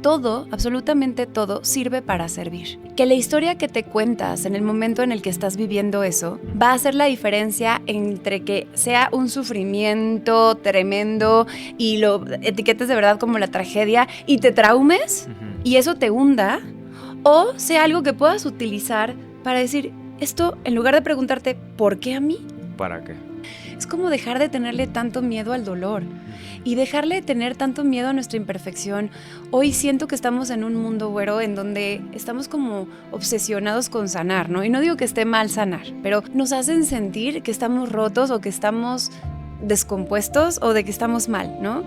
Todo, absolutamente todo, sirve para servir. Que la historia que te cuentas en el momento en el que estás viviendo eso va a hacer la diferencia entre que sea un sufrimiento tremendo y lo etiquetes de verdad como la tragedia y te traumes y eso te hunda, o sea algo que puedas utilizar para decir, esto, en lugar de preguntarte, ¿por qué a mí? ¿Para qué? Es como dejar de tenerle tanto miedo al dolor y dejarle de tener tanto miedo a nuestra imperfección. Hoy siento que estamos en un mundo, güero, en donde estamos como obsesionados con sanar, ¿no? Y no digo que esté mal sanar, pero nos hacen sentir que estamos rotos o que estamos descompuestos o de que estamos mal, ¿no?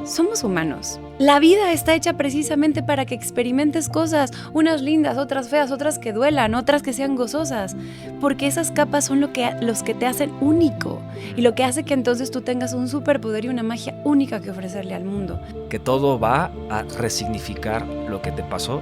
Somos humanos. La vida está hecha precisamente para que experimentes cosas, unas lindas, otras feas, otras que duelan, otras que sean gozosas, porque esas capas son los que te hacen único y lo que hace que entonces tú tengas un superpoder y una magia única que ofrecerle al mundo. Que todo va a resignificar lo que te pasó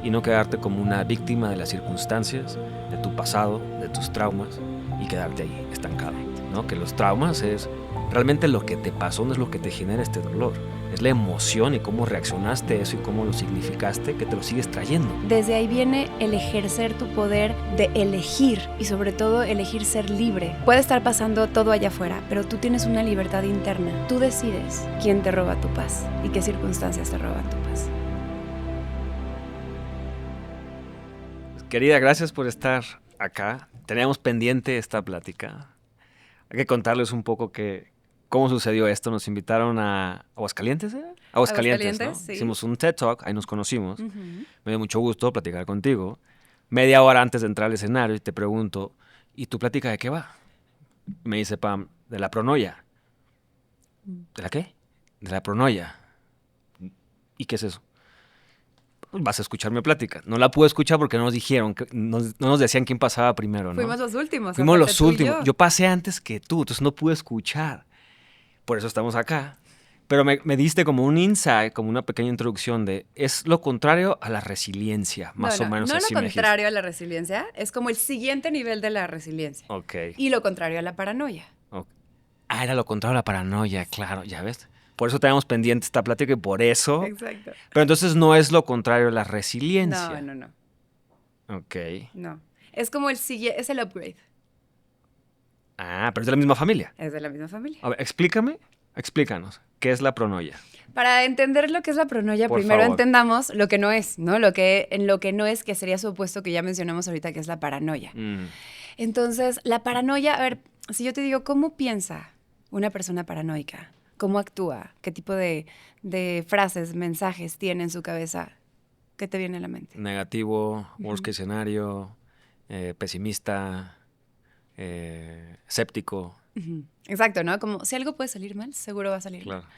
y no quedarte como una víctima de las circunstancias, de tu pasado, de tus traumas y quedarte ahí estancado, ¿no? Que los traumas es realmente lo que te pasó, no es lo que te genera este dolor. Es la emoción y cómo reaccionaste a eso y cómo lo significaste que te lo sigues trayendo. Desde ahí viene el ejercer tu poder de elegir y sobre todo elegir ser libre. Puede estar pasando todo allá afuera, pero tú tienes una libertad interna. Tú decides quién te roba tu paz y qué circunstancias te roban tu paz. Querida, gracias por estar acá. Teníamos pendiente esta plática. Hay que contarles un poco cómo sucedió esto. Nos invitaron a Aguascalientes, ¿eh? Aguascalientes, ¿no? Sí. Hicimos un TED Talk, ahí nos conocimos. Me dio mucho gusto platicar contigo. Media hora antes de entrar al escenario y te pregunto, ¿y tu plática de qué va? Me dice Pam, de la pronoia. ¿De la qué? De la pronoia. ¿Y qué es eso? Pues vas a escuchar mi plática. No la pude escuchar porque no nos dijeron, no nos decían quién pasaba primero, ¿no? Fuimos los últimos. Fuimos los últimos. Yo. Yo pasé antes que tú, entonces no pude escuchar. Por eso estamos acá. Pero me diste como un insight, como una pequeña introducción de... Es lo contrario a la resiliencia, más o menos no así lo me dijiste. contrario a la resiliencia, es como el siguiente nivel de la resiliencia. Ok. Y lo contrario a la paranoia. Okay. Ah, era lo contrario a la paranoia, claro, ya ves. Por eso teníamos pendiente esta plática y por eso... Exacto. Pero entonces no es lo contrario a la resiliencia. No. Ok. No. Es como es el upgrade. Ah, pero es de la misma familia. Es de la misma familia. A ver, explícanos, ¿qué es la pronoia? Para entender lo que es la pronoia, Por primero favor. entendamos lo que no es, ¿no? En lo que no es, que sería su opuesto que ya mencionamos ahorita, que es la paranoia. Entonces, la paranoia, a ver, si yo te digo, ¿cómo piensa una persona paranoica? ¿Cómo actúa? ¿Qué tipo de frases, mensajes tiene en su cabeza? ¿Qué te viene a la mente? Negativo, worst case escenario, pesimista, escéptico. Exacto, ¿no? Como si algo puede salir mal, seguro va a salir Claro. mal.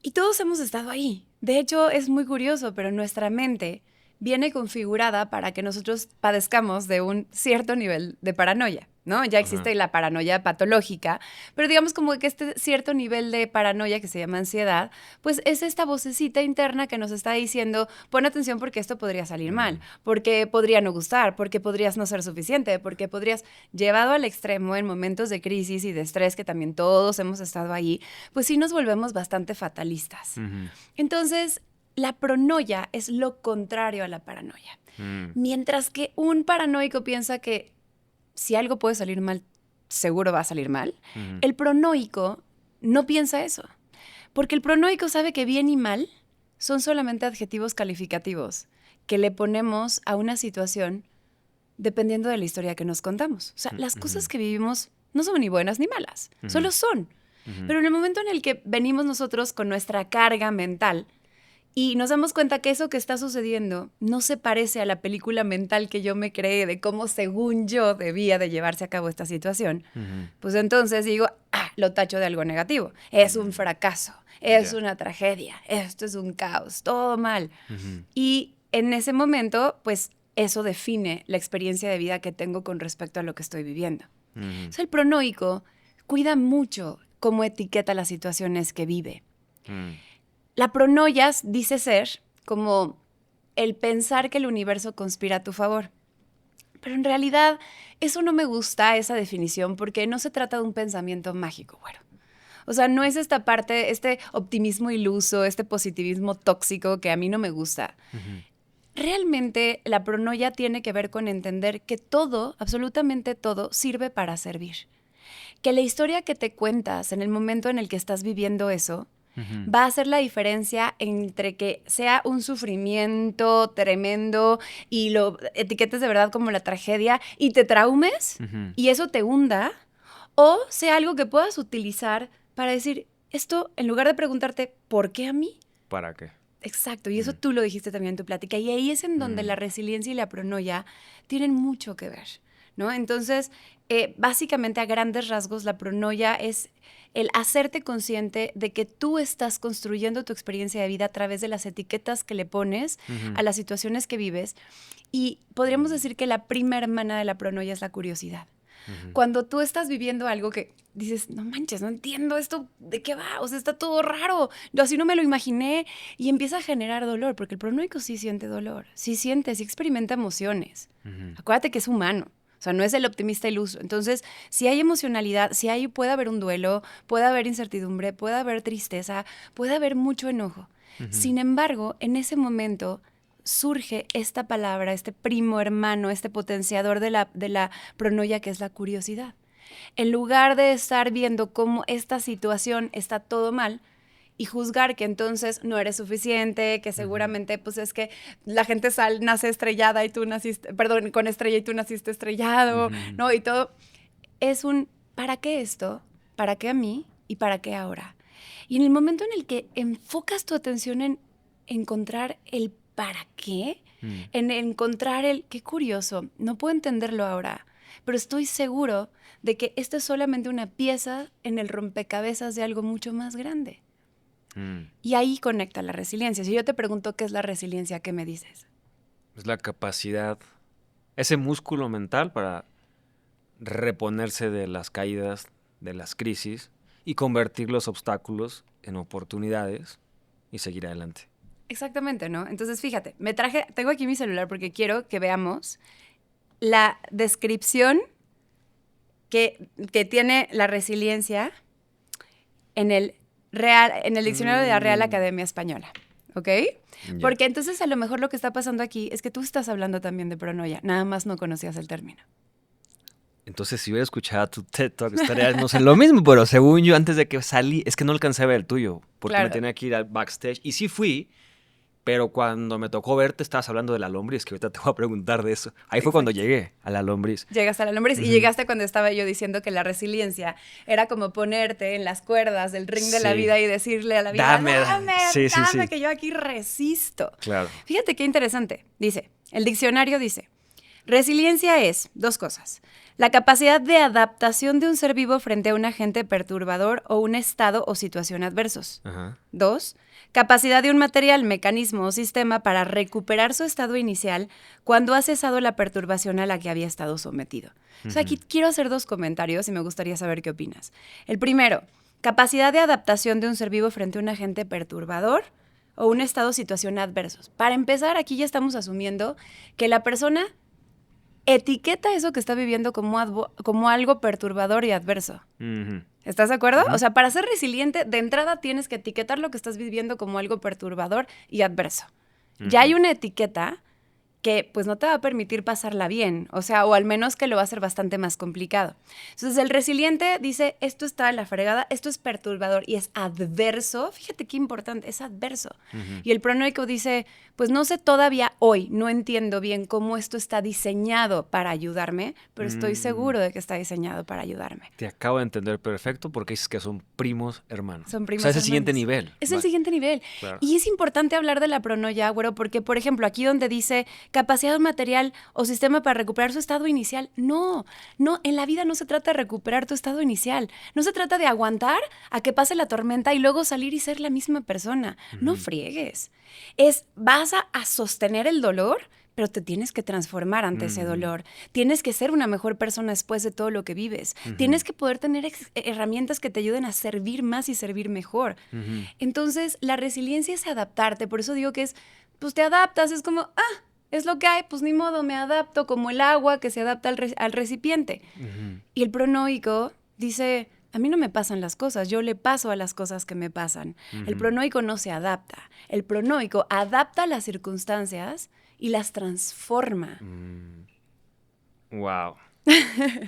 Y todos hemos estado ahí. De hecho, es muy curioso, pero nuestra mente viene configurada para que nosotros padezcamos de un cierto nivel de paranoia, ¿no? Ya existe la paranoia patológica, pero digamos como que este cierto nivel de paranoia que se llama ansiedad, pues es esta vocecita interna que nos está diciendo, pon atención porque esto podría salir mal, porque podría no gustar, porque podrías no ser suficiente, porque podrías, llevado al extremo en momentos de crisis y de estrés, que también todos hemos estado ahí, pues sí nos volvemos bastante fatalistas. Entonces, la pronoia es lo contrario a la paranoia. Mientras que un paranoico piensa que si algo puede salir mal, seguro va a salir mal, el pronoico no piensa eso. Porque el pronoico sabe que bien y mal son solamente adjetivos calificativos que le ponemos a una situación dependiendo de la historia que nos contamos. O sea, las cosas que vivimos no son ni buenas ni malas, solo son. Pero en el momento en el que venimos nosotros con nuestra carga mental y nos damos cuenta que eso que está sucediendo no se parece a la película mental que yo me creé de cómo, según yo, debía de llevarse a cabo esta situación, pues entonces digo, lo tacho de algo negativo. Es un fracaso, es una tragedia, esto es un caos, todo mal. Y en ese momento, pues eso define la experiencia de vida que tengo con respecto a lo que estoy viviendo. O sea, el pronoico cuida mucho cómo etiqueta las situaciones que vive. La pronoia dice ser como el pensar que el universo conspira a tu favor. Pero en realidad eso no me gusta, esa definición, porque no se trata de un pensamiento mágico, güero. O sea, no es esta parte, este optimismo iluso, este positivismo tóxico que a mí no me gusta. Realmente la pronoia tiene que ver con entender que todo, absolutamente todo, sirve para servir. Que la historia que te cuentas en el momento en el que estás viviendo eso va a hacer la diferencia entre que sea un sufrimiento tremendo y lo etiquetes de verdad como la tragedia y te traumes y eso te hunda, o sea algo que puedas utilizar para decir, esto, en lugar de preguntarte, ¿por qué a mí? ¿Para qué? Exacto, y eso tú lo dijiste también en tu plática, y ahí es en donde la resiliencia y la pronoia tienen mucho que ver, ¿no? Entonces, básicamente a grandes rasgos, la pronoia es el hacerte consciente de que tú estás construyendo tu experiencia de vida a través de las etiquetas que le pones a las situaciones que vives, y podríamos decir que la prima hermana de la pronoia es la curiosidad. Cuando tú estás viviendo algo que dices, no manches, no entiendo esto, ¿de qué va? O sea, está todo raro, yo así no me lo imaginé, y empieza a generar dolor, porque el pronoico sí siente dolor, sí siente, sí experimenta emociones. Acuérdate que es humano, o sea, no es el optimista iluso. Entonces, si hay emocionalidad, puede haber un duelo, puede haber incertidumbre, puede haber tristeza, puede haber mucho enojo. Sin embargo, en ese momento surge esta palabra, este primo hermano, este potenciador de la pronoia, que es la curiosidad. En lugar de estar viendo cómo esta situación está todo mal y juzgar que entonces no eres suficiente, que seguramente pues es que la gente nace estrellada y tú naciste, perdón, con estrella y tú naciste estrellado, ¿no? Y todo es ¿para qué esto? ¿Para qué a mí? ¿Y para qué ahora? Y en el momento en el que enfocas tu atención en encontrar el ¿para qué? En encontrar qué curioso, no puedo entenderlo ahora, pero estoy seguro de que esto es solamente una pieza en el rompecabezas de algo mucho más grande. Y ahí conecta la resiliencia. Si yo te pregunto qué es la resiliencia, ¿qué me dices? Es la capacidad, ese músculo mental para reponerse de las caídas, de las crisis y convertir los obstáculos en oportunidades y seguir adelante. Exactamente, ¿no? Entonces, fíjate, tengo aquí mi celular porque quiero que veamos la descripción que tiene la resiliencia en el diccionario de la Real Academia Española, ¿ok? Ya. Porque entonces a lo mejor lo que está pasando aquí es que tú estás hablando también de pronoia, nada más no conocías el término. Entonces, si hubiera escuchado tu TED Talk, estaríamos en lo mismo, pero según yo, antes de que salí, es que no alcancé a ver el tuyo, porque Claro. me tenía que ir al backstage. Y sí fui, pero cuando me tocó verte, estabas hablando de la lombriz, que ahorita te voy a preguntar de eso. Ahí fue cuando llegué a la lombriz. Llegaste a la lombriz y llegaste cuando estaba yo diciendo que la resiliencia era como ponerte en las cuerdas del ring de la vida y decirle a la vida, dame, Sí, que yo aquí resisto. Claro. Fíjate qué interesante. El diccionario dice, resiliencia es dos cosas. La capacidad de adaptación de un ser vivo frente a un agente perturbador o un estado o situación adversos. Ajá. 2. Capacidad de un material, mecanismo o sistema para recuperar su estado inicial cuando ha cesado la perturbación a la que había estado sometido. O sea, aquí quiero hacer dos comentarios y me gustaría saber qué opinas. El primero, capacidad de adaptación de un ser vivo frente a un agente perturbador o un estado o situación adversos. Para empezar, aquí ya estamos asumiendo que la persona etiqueta eso que está viviendo como algo perturbador y adverso. ¿Estás de acuerdo? O sea, para ser resiliente, de entrada tienes que etiquetar lo que estás viviendo como algo perturbador y adverso. Ya hay una etiqueta que pues no te va a permitir pasarla bien, o sea, o al menos que lo va a hacer bastante más complicado. Entonces el resiliente dice, esto está en la fregada, esto es perturbador y es adverso, fíjate qué importante, es adverso. Y el pronoico dice, pues no sé todavía hoy, no entiendo bien cómo esto está diseñado para ayudarme, pero estoy seguro de que está diseñado para ayudarme. Te acabo de entender perfecto porque dices que son primos hermanos. Son primos hermanos. O sea, es el hermanos. Siguiente nivel. Es el siguiente nivel. Claro. Y es importante hablar de la pronoia, güero, porque, por ejemplo, aquí donde dice capacidad material o sistema para recuperar su estado inicial, no, en la vida no se trata de recuperar tu estado inicial. No se trata de aguantar a que pase la tormenta y luego salir y ser la misma persona. No friegues. Vas a sostener el dolor, pero te tienes que transformar ante ese dolor. Tienes que ser una mejor persona después de todo lo que vives. Tienes que poder tener herramientas que te ayuden a servir más y servir mejor. Entonces, la resiliencia es adaptarte. Por eso digo que pues te adaptas, es como, es lo que hay, pues ni modo, me adapto como el agua que se adapta al recipiente. Y el pronoico dice, A mí no me pasan las cosas, yo le paso a las cosas que me pasan. El pronoico no se adapta. El pronoico adapta las circunstancias y las transforma. Wow.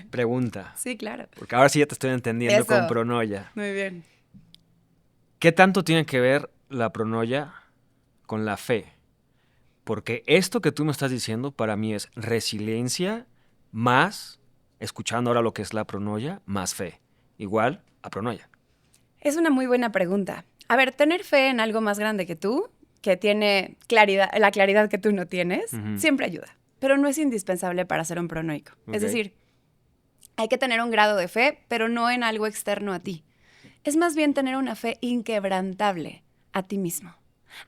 Pregunta. Sí, claro. Porque ahora sí ya te estoy entendiendo Eso. con pronoia. Muy bien. ¿Qué tanto tiene que ver la pronoia con la fe? Porque esto que tú me estás diciendo para mí es resiliencia más, escuchando ahora lo que es la pronoia, más fe. Igual a pronoia. Es una muy buena pregunta. A ver, tener fe en algo más grande que tú, que tiene claridad, la claridad que tú no tienes, siempre ayuda. Pero no es indispensable para ser un pronoico. Ok. Es decir, hay que tener un grado de fe, pero no en algo externo a ti. Es más bien tener una fe inquebrantable a ti mismo,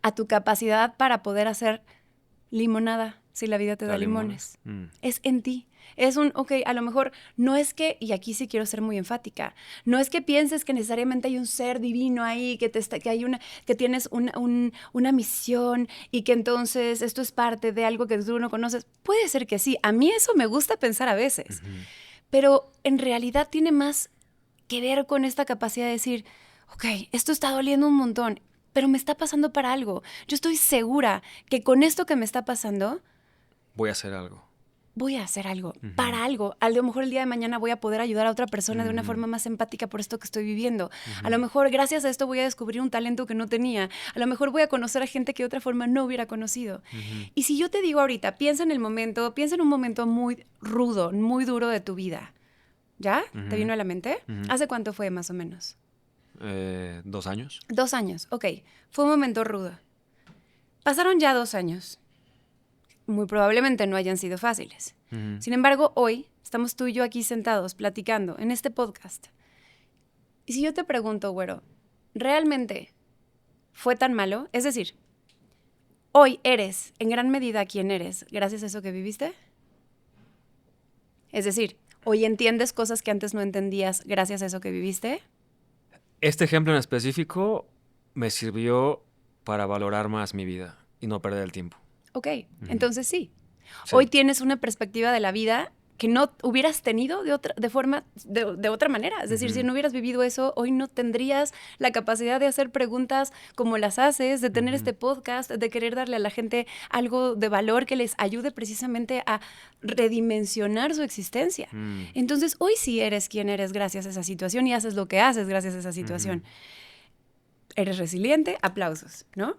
a tu capacidad para poder hacer limonada si la vida te da limones. Es en ti. Es un, ok, a lo mejor no es que, y aquí sí quiero ser muy enfática, no es que pienses que necesariamente hay un ser divino ahí, que tienes una misión y que entonces esto es parte de algo que tú no conoces. Puede ser que sí, a mí eso me gusta pensar a veces, pero en realidad tiene más que ver con esta capacidad de decir, ok, esto está doliendo un montón, pero me está pasando para algo. Yo estoy segura que con esto que me está pasando, Voy a hacer algo. voy a hacer algo, para algo. A lo mejor el día de mañana voy a poder ayudar a otra persona de una forma más empática por esto que estoy viviendo. A lo mejor gracias a esto voy a descubrir un talento que no tenía. A lo mejor voy a conocer a gente que de otra forma no hubiera conocido. Y si yo te digo ahorita, piensa en un momento muy rudo, muy duro de tu vida. ¿Ya? ¿Te vino a la mente? ¿Hace cuánto fue más o menos? 2 años. 2 años, ok. Fue un momento rudo. Pasaron ya 2 años. Muy probablemente no hayan sido fáciles. Sin embargo, hoy estamos tú y yo aquí sentados platicando en este podcast. Y si yo te pregunto, güero, ¿realmente fue tan malo? Es decir, ¿hoy eres en gran medida quien eres gracias a eso que viviste? Es decir, ¿hoy entiendes cosas que antes no entendías gracias a eso que viviste? Este ejemplo en específico me sirvió para valorar más mi vida y no perder el tiempo. Ok, entonces sí. Sí. Hoy tienes una perspectiva de la vida que no hubieras tenido de otra manera. Es decir, si no hubieras vivido eso, hoy no tendrías la capacidad de hacer preguntas como las haces, de tener este podcast, de querer darle a la gente algo de valor que les ayude precisamente a redimensionar su existencia. Entonces, hoy sí eres quien eres gracias a esa situación y haces lo que haces gracias a esa situación. Eres resiliente, aplausos, ¿no?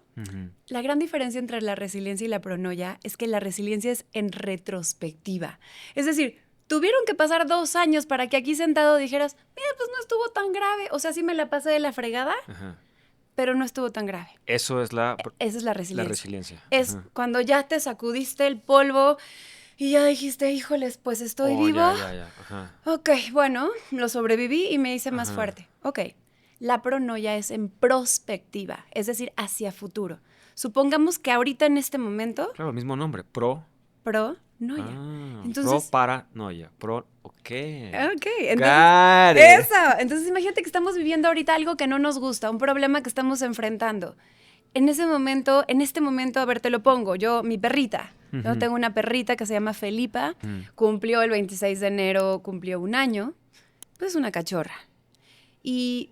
La gran diferencia entre la resiliencia y la pronoia es que la resiliencia es en retrospectiva. Es decir, tuvieron que pasar 2 años para que aquí sentado dijeras, mira, pues no estuvo tan grave. O sea, sí me la pasé de la fregada, pero no estuvo tan grave. Eso es Esa es la resiliencia. La resiliencia. Es cuando ya te sacudiste el polvo y ya dijiste, híjoles, pues estoy vivo. Ya. Ok, bueno, lo sobreviví y me hice más fuerte. Ok. La pronoia es en prospectiva, es decir, hacia futuro. Supongamos que ahorita en este momento... Claro, el mismo nombre, pronoia. Entonces, paranoia. Ok, entonces... Eso. Entonces imagínate que estamos viviendo ahorita algo que no nos gusta, un problema que estamos enfrentando. En este momento, a ver, te lo pongo. Yo, mi perrita. Yo tengo una perrita que se llama Felipa. Cumplió el 26 de enero, cumplió 1 año. Pues es una cachorra. Y...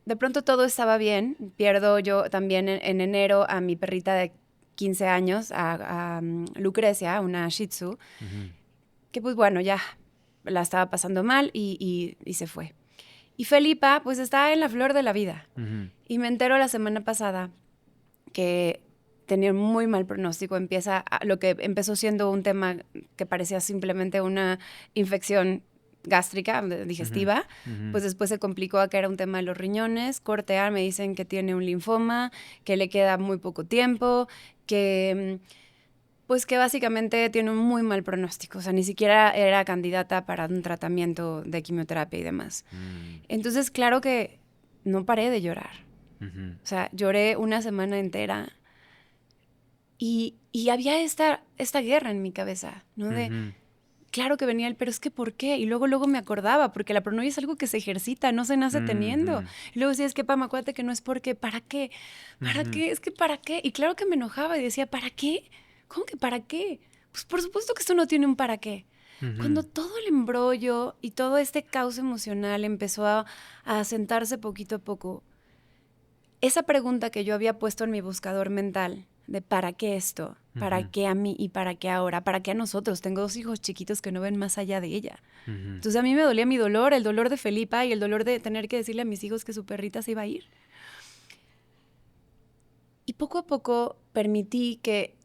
de pronto todo estaba bien. Pierdo yo también en enero a mi perrita de 15 años, a Lucrecia, una Shih Tzu, que pues bueno, ya la estaba pasando mal y se fue. Y Felipa pues está en la flor de la vida. Y me entero la semana pasada que tenía un muy mal pronóstico. Lo que empezó siendo un tema que parecía simplemente una infección gástrica, digestiva, pues después se complicó a que era un tema de los riñones. Corte A, me dicen que tiene un linfoma, que le queda muy poco tiempo, que básicamente tiene un muy mal pronóstico. O sea, ni siquiera era candidata para un tratamiento de quimioterapia y demás. Entonces, claro que no paré de llorar. O sea, lloré una semana entera y había esta guerra en mi cabeza, ¿no? De... claro que venía pero es que ¿por qué? Y luego me acordaba, porque la pronoia es algo que se ejercita, no se nace teniendo. Y luego decía, es que Pam, acuérdate que no es porque, ¿para qué? ¿Para qué? Es que ¿para qué? Y claro que me enojaba y decía, ¿para qué? ¿Cómo que para qué? Pues por supuesto que esto no tiene un para qué. Cuando todo el embrollo y todo este caos emocional empezó a asentarse poquito a poco, esa pregunta que yo había puesto en mi buscador mental de ¿para qué esto? ¿Para qué a mí y para qué ahora? ¿Para qué a nosotros? Tengo 2 hijos chiquitos que no ven más allá de ella. Entonces a mí me dolía mi dolor, el dolor de Felipa y el dolor de tener que decirle a mis hijos que su perrita se iba a ir. Y poco a poco permití que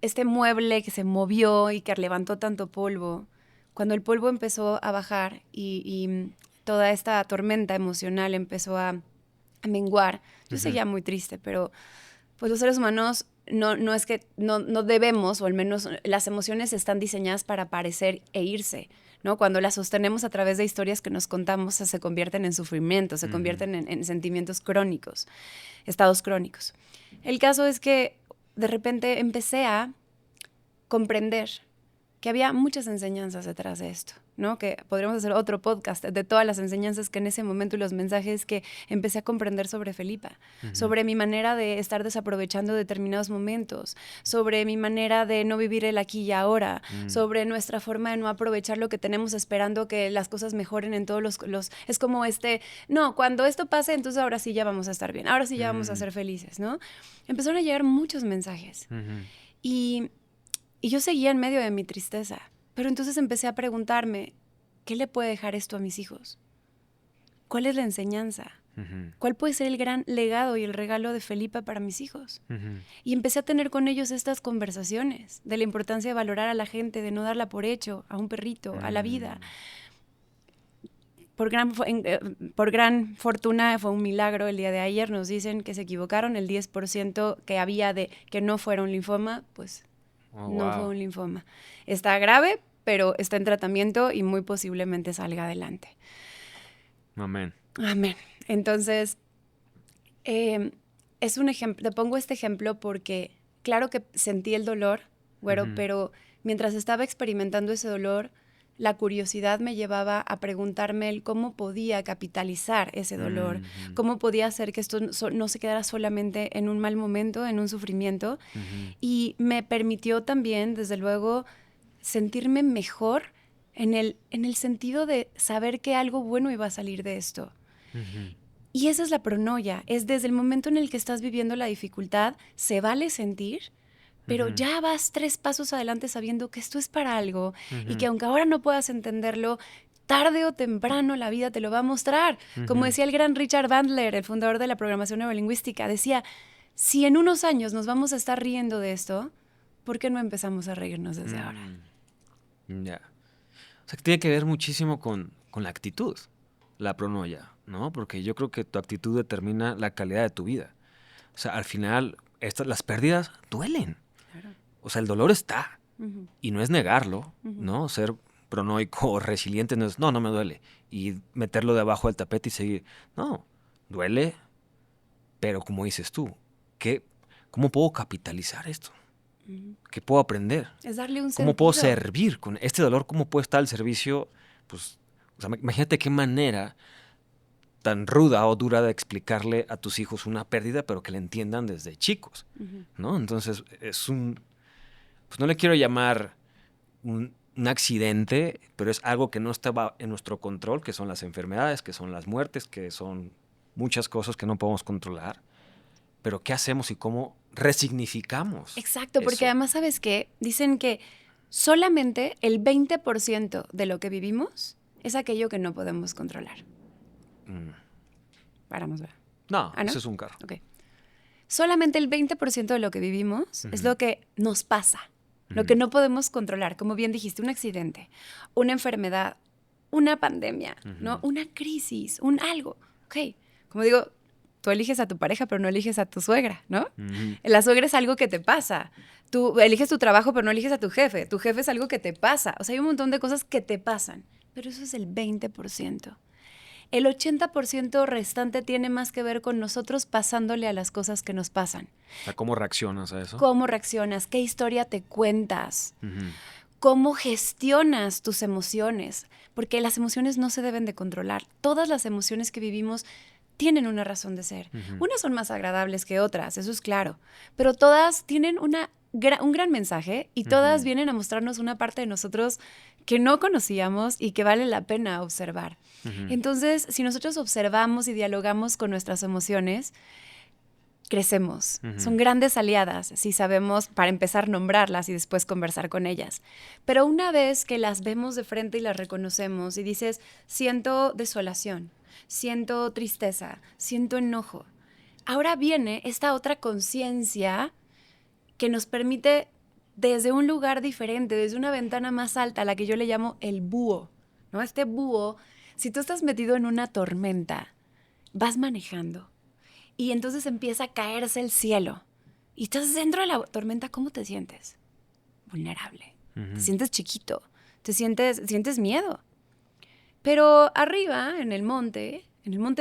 este mueble que se movió y que levantó tanto polvo, cuando el polvo empezó a bajar y toda esta tormenta emocional empezó a menguar, yo seguía muy triste, pero pues los seres humanos no es que no debemos, o al menos las emociones están diseñadas para aparecer e irse, ¿no? Cuando las sostenemos a través de historias que nos contamos, se convierten en sufrimiento, se convierten en sentimientos crónicos, estados crónicos. El caso es que de repente empecé a comprender que había muchas enseñanzas detrás de esto, ¿no? Que podríamos hacer otro podcast de todas las enseñanzas que en ese momento y los mensajes que empecé a comprender sobre Felipa, sobre mi manera de estar desaprovechando determinados momentos, sobre mi manera de no vivir el aquí y ahora, sobre nuestra forma de no aprovechar lo que tenemos esperando que las cosas mejoren en todos los... Es como no, cuando esto pase, entonces ahora sí ya vamos a estar bien, ahora sí ya vamos a ser felices, ¿no? Empezaron a llegar muchos mensajes y yo seguía en medio de mi tristeza. Pero entonces empecé a preguntarme, ¿qué le puede dejar esto a mis hijos? ¿Cuál es la enseñanza? ¿Cuál puede ser el gran legado y el regalo de Felipa para mis hijos? Y empecé a tener con ellos estas conversaciones de la importancia de valorar a la gente, de no darla por hecho, a un perrito, a la vida. Por gran fortuna, fue un milagro. El día de ayer nos dicen que se equivocaron. El 10% que había de que no fuera un linfoma, pues... No fue un linfoma. Está grave, pero está en tratamiento y muy posiblemente salga adelante. Amén. Amén. Entonces, es un ejemplo. Te pongo este ejemplo porque, claro que sentí el dolor, güero, pero mientras estaba experimentando ese dolor, la curiosidad me llevaba a preguntarme el cómo podía capitalizar ese dolor, cómo podía hacer que esto no se quedara solamente en un mal momento, en un sufrimiento. Y me permitió también, desde luego, sentirme mejor en el sentido de saber que algo bueno iba a salir de esto. Y esa es la pronoia, es desde el momento en el que estás viviendo la dificultad, se vale sentir, pero ya vas 3 pasos adelante sabiendo que esto es para algo y que aunque ahora no puedas entenderlo, tarde o temprano la vida te lo va a mostrar. Como decía el gran Richard Bandler, el fundador de la programación neurolingüística, decía, si en unos años nos vamos a estar riendo de esto, ¿por qué no empezamos a reírnos desde ahora? Ya. O sea, que tiene que ver muchísimo con la actitud, la pronoia, ¿no? Porque yo creo que tu actitud determina la calidad de tu vida. O sea, al final, las pérdidas duelen. Claro. O sea, el dolor está. Y no es negarlo, ¿no? Ser pronoico o resiliente no es, no me duele. Y meterlo debajo del tapete y seguir. No, duele, pero como dices tú, ¿cómo puedo capitalizar esto? ¿Qué puedo aprender? Es darle un sentido. ¿Cómo puedo servir con este dolor? ¿Cómo puedo estar al servicio? Pues, o sea, imagínate qué manera tan ruda o dura de explicarle a tus hijos una pérdida, pero que la entiendan desde chicos, ¿no? Entonces, pues no le quiero llamar un accidente, pero es algo que no estaba en nuestro control, que son las enfermedades, que son las muertes, que son muchas cosas que no podemos controlar. Pero ¿qué hacemos y cómo resignificamos? Exacto, porque además, ¿sabes qué? Dicen que solamente el 20% de lo que vivimos es aquello que no podemos controlar. Paramos, ¿verdad? No, ese es un carro. Okay. Solamente el 20% de lo que vivimos es lo que nos pasa, lo que no podemos controlar. Como bien dijiste, un accidente, una enfermedad, una pandemia, ¿no? Una crisis, un algo. Ok, como digo, tú eliges a tu pareja, pero no eliges a tu suegra, ¿no? La suegra es algo que te pasa. Tú eliges tu trabajo, pero no eliges a tu jefe. Tu jefe es algo que te pasa. O sea, hay un montón de cosas que te pasan, pero eso es el 20%. El 80% restante tiene más que ver con nosotros pasándole a las cosas que nos pasan. O sea, ¿cómo reaccionas a eso? ¿Cómo reaccionas? ¿Qué historia te cuentas? ¿Cómo gestionas tus emociones? Porque las emociones no se deben de controlar. Todas las emociones que vivimos tienen una razón de ser. Unas son más agradables que otras, eso es claro. Pero todas tienen una un gran mensaje y todas vienen a mostrarnos una parte de nosotros que no conocíamos y que vale la pena observar. Entonces, si nosotros observamos y dialogamos con nuestras emociones, crecemos. Son grandes aliadas si sabemos, para empezar, nombrarlas y después conversar con ellas. Pero una vez que las vemos de frente y las reconocemos y dices, siento desolación, siento tristeza, siento enojo, ahora viene esta otra conciencia que nos permite, desde un lugar diferente, desde una ventana más alta, a la que yo le llamo el búho, ¿no? Este búho, si tú estás metido en una tormenta, vas manejando y entonces empieza a caerse el cielo y estás dentro de la tormenta, ¿cómo te sientes? Vulnerable. Te sientes chiquito, sientes miedo. Pero arriba, en el monte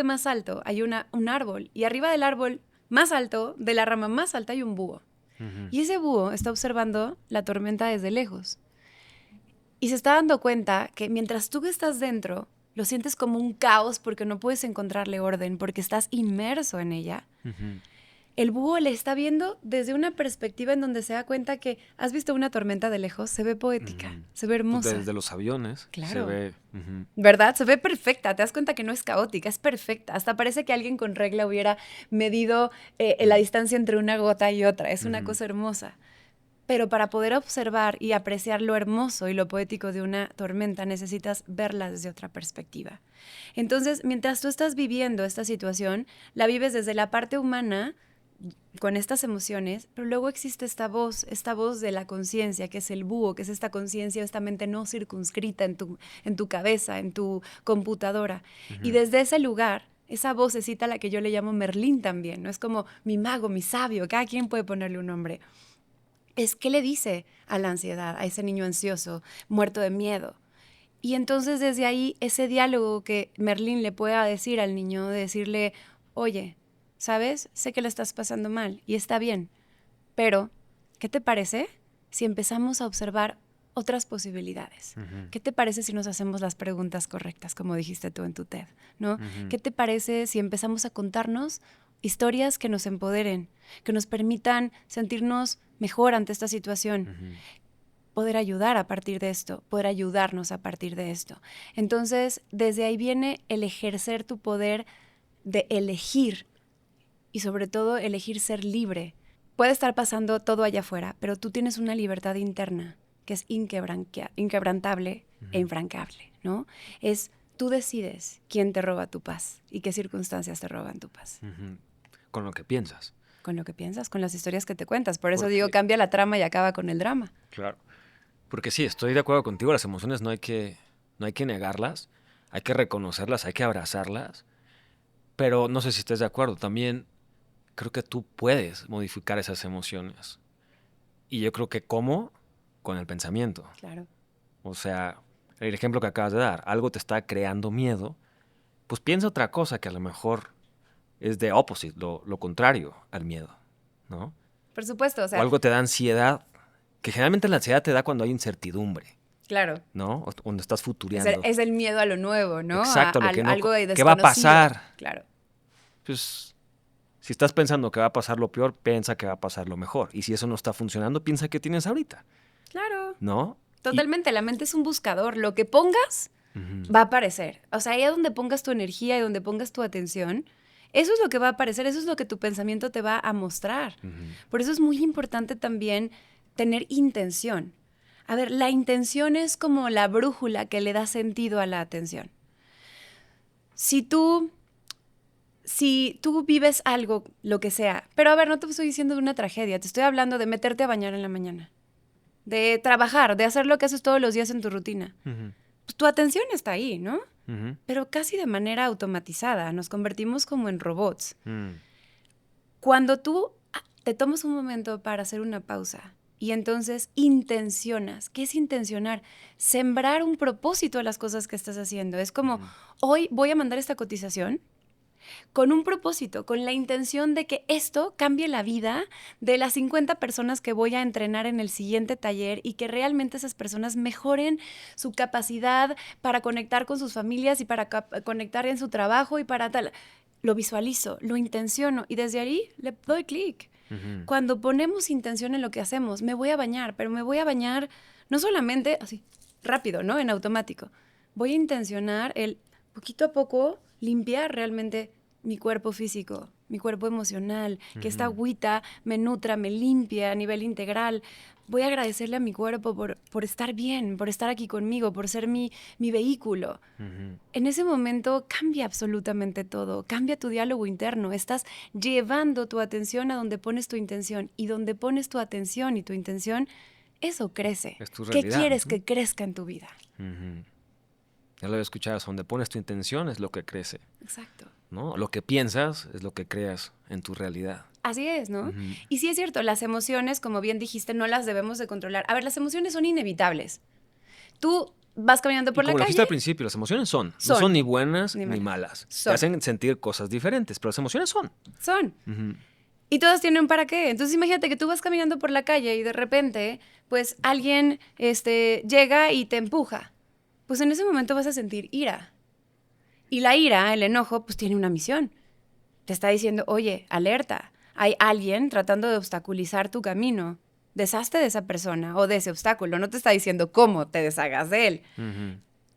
más alto, hay un árbol y arriba del árbol más alto, de la rama más alta, hay un búho. Y ese búho está observando la tormenta desde lejos. Y se está dando cuenta que mientras tú estás dentro, lo sientes como un caos porque no puedes encontrarle orden, porque estás inmerso en ella. El búho le está viendo desde una perspectiva en donde se da cuenta que has visto una tormenta de lejos, se ve poética, se ve hermosa. Desde los aviones Claro. se ve... ¿Verdad? Se ve perfecta, te das cuenta que no es caótica, es perfecta. Hasta parece que alguien con regla hubiera medido la distancia entre una gota y otra. Es una cosa hermosa. Pero para poder observar y apreciar lo hermoso y lo poético de una tormenta, necesitas verla desde otra perspectiva. Entonces, mientras tú estás viviendo esta situación, la vives desde la parte humana, con estas emociones, pero luego existe esta voz de la conciencia, que es el búho, que es esta conciencia, esta mente no circunscrita en tu cabeza, en tu computadora. Y desde ese lugar, esa vocecita a la que yo le llamo Merlín también, ¿no? Es como mi mago, mi sabio, cada quien puede ponerle un nombre. Es qué le dice a la ansiedad, a ese niño ansioso, muerto de miedo. Y entonces desde ahí, ese diálogo que Merlín le pueda decir al niño, de decirle, oye, ¿sabes? Sé que lo estás pasando mal y está bien, pero ¿qué te parece si empezamos a observar otras posibilidades? ¿Qué te parece si nos hacemos las preguntas correctas, como dijiste tú en tu TED, ¿no? ¿Qué te parece si empezamos a contarnos historias que nos empoderen, que nos permitan sentirnos mejor ante esta situación? Poder ayudar a partir de esto, poder ayudarnos a partir de esto. Entonces, desde ahí viene el ejercer tu poder de elegir y sobre todo elegir ser libre. Puede estar pasando todo allá afuera, pero tú tienes una libertad interna que es inquebrantable e infrancable, ¿no? Tú decides quién te roba tu paz y qué circunstancias te roban tu paz. Con lo que piensas. Con lo que piensas, con las historias que te cuentas. Por eso digo, cambia la trama y acaba con el drama. Claro. Porque sí, estoy de acuerdo contigo, las emociones no hay que negarlas, hay que reconocerlas, hay que abrazarlas, pero no sé si estés de acuerdo, también creo que tú puedes modificar esas emociones. Y yo creo que ¿cómo? Con el pensamiento. Claro. O sea, el ejemplo que acabas de dar, algo te está creando miedo, pues piensa otra cosa que a lo mejor es de opposite, lo contrario al miedo, ¿no? Por supuesto, o algo te da ansiedad, que generalmente la ansiedad te da cuando hay incertidumbre. Claro. ¿No? O cuando estás futureando. Es el miedo a lo nuevo, ¿no? Exacto, lo que no, algo de desconocido. ¿qué va a pasar? Claro. Pues, si estás pensando que va a pasar lo peor, piensa que va a pasar lo mejor. Y si eso no está funcionando, piensa que tienes ahorita. Claro. ¿No? Totalmente, la mente es un buscador. Lo que pongas va a aparecer. O sea, ahí a donde pongas tu energía y donde pongas tu atención, eso es lo que va a aparecer, eso es lo que tu pensamiento te va a mostrar. Por eso es muy importante también tener intención. A ver, la intención es como la brújula que le da sentido a la atención. Si tú vives algo, lo que sea, pero a ver, no te estoy diciendo de una tragedia, te estoy hablando de meterte a bañar en la mañana, de trabajar, de hacer lo que haces todos los días en tu rutina. Pues tu atención está ahí, ¿no? Pero casi de manera automatizada, nos convertimos como en robots. Cuando tú te tomas un momento para hacer una pausa y entonces intencionas, ¿qué es intencionar? Sembrar un propósito a las cosas que estás haciendo. Es como, hoy voy a mandar esta cotización con un propósito, con la intención de que esto cambie la vida de las 50 personas que voy a entrenar en el siguiente taller y que realmente esas personas mejoren su capacidad para conectar con sus familias y para conectar en su trabajo y para tal. Lo visualizo, lo intenciono y desde ahí le doy clic. Cuando ponemos intención en lo que hacemos, me voy a bañar, pero me voy a bañar no solamente así, rápido, ¿no? En automático. Voy a intencionar el poquito a poco limpiar realmente mi cuerpo físico, mi cuerpo emocional, que esta agüita me nutra, me limpia a nivel integral. Voy a agradecerle a mi cuerpo por estar bien, por estar aquí conmigo, por ser mi vehículo. En ese momento cambia absolutamente todo, cambia tu diálogo interno. Estás llevando tu atención a donde pones tu intención, y donde pones tu atención y tu intención, eso crece. Es tu ¿Qué realidad. quieres que crezca en tu vida? Ya lo había escuchado, donde pones tu intención es lo que crece, Exacto. ¿no? Lo que piensas es lo que creas en tu realidad. Así es, ¿no? Y sí es cierto, las emociones, como bien dijiste, no las debemos de controlar. A ver, las emociones son inevitables. Tú vas caminando por la Como lo calle. dijiste al principio, las emociones no son ni buenas ni malas. Te hacen sentir cosas diferentes, pero las emociones son. Y todas tienen un para qué. Entonces imagínate que tú vas caminando por la calle y de repente, pues alguien llega y te empuja. Pues en ese momento vas a sentir ira. Y la ira, el enojo, pues tiene una misión. Te está diciendo, oye, alerta, hay alguien tratando de obstaculizar tu camino. Deshazte de esa persona o de ese obstáculo. No te está diciendo cómo te deshagas de él.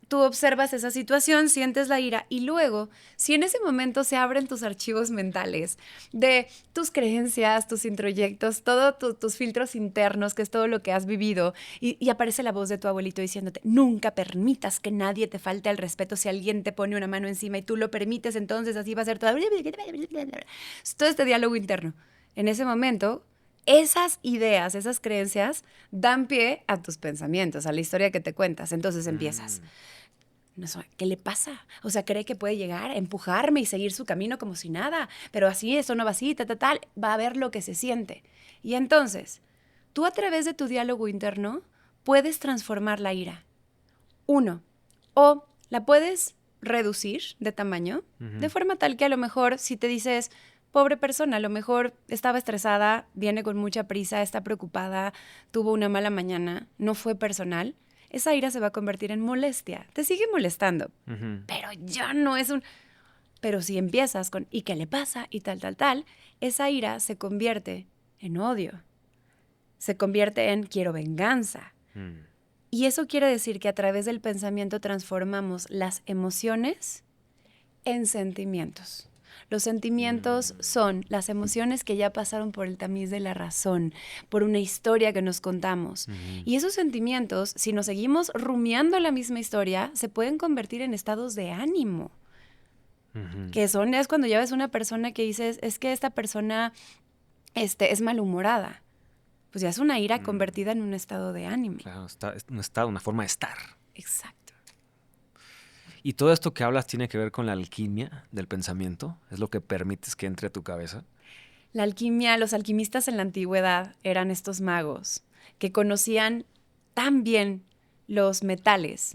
Tú observas esa situación, sientes la ira, y luego, si en ese momento se abren tus archivos mentales de tus creencias, tus introyectos, todos tus filtros internos, que es todo lo que has vivido, y aparece la voz de tu abuelito diciéndote, nunca permitas que nadie te falte al respeto. Si alguien te pone una mano encima y tú lo permites, entonces así va a ser todo. Todo este diálogo interno. En ese momento, esas ideas, esas creencias dan pie a tus pensamientos, a la historia que te cuentas. Entonces empiezas. No sé, ¿qué le pasa? O sea, cree que puede llegar a empujarme y seguir su camino como si nada, pero así, eso no va así, tal, va a ver lo que se siente. Y entonces, tú a través de tu diálogo interno puedes transformar la ira. Uno, o la puedes reducir de tamaño, de forma tal que a lo mejor si te dices, pobre persona, a lo mejor estaba estresada, viene con mucha prisa, está preocupada, tuvo una mala mañana, no fue personal, esa ira se va a convertir en molestia. Te sigue molestando, pero ya no es un... Pero si empiezas con ¿y qué le pasa? Y tal, esa ira se convierte en odio. Se convierte en quiero venganza. Y eso quiere decir que a través del pensamiento transformamos las emociones en sentimientos. Los sentimientos son las emociones que ya pasaron por el tamiz de la razón, por una historia que nos contamos. Y esos sentimientos, si nos seguimos rumiando la misma historia, se pueden convertir en estados de ánimo. Que es cuando ya ves una persona que dices, es que esta persona es malhumorada. Pues ya es una ira convertida en un estado de ánimo. Claro, es un estado, una forma de estar. Exacto. ¿Y todo esto que hablas tiene que ver con la alquimia del pensamiento? ¿Es lo que permites que entre a tu cabeza? La alquimia, los alquimistas en la antigüedad eran estos magos que conocían tan bien los metales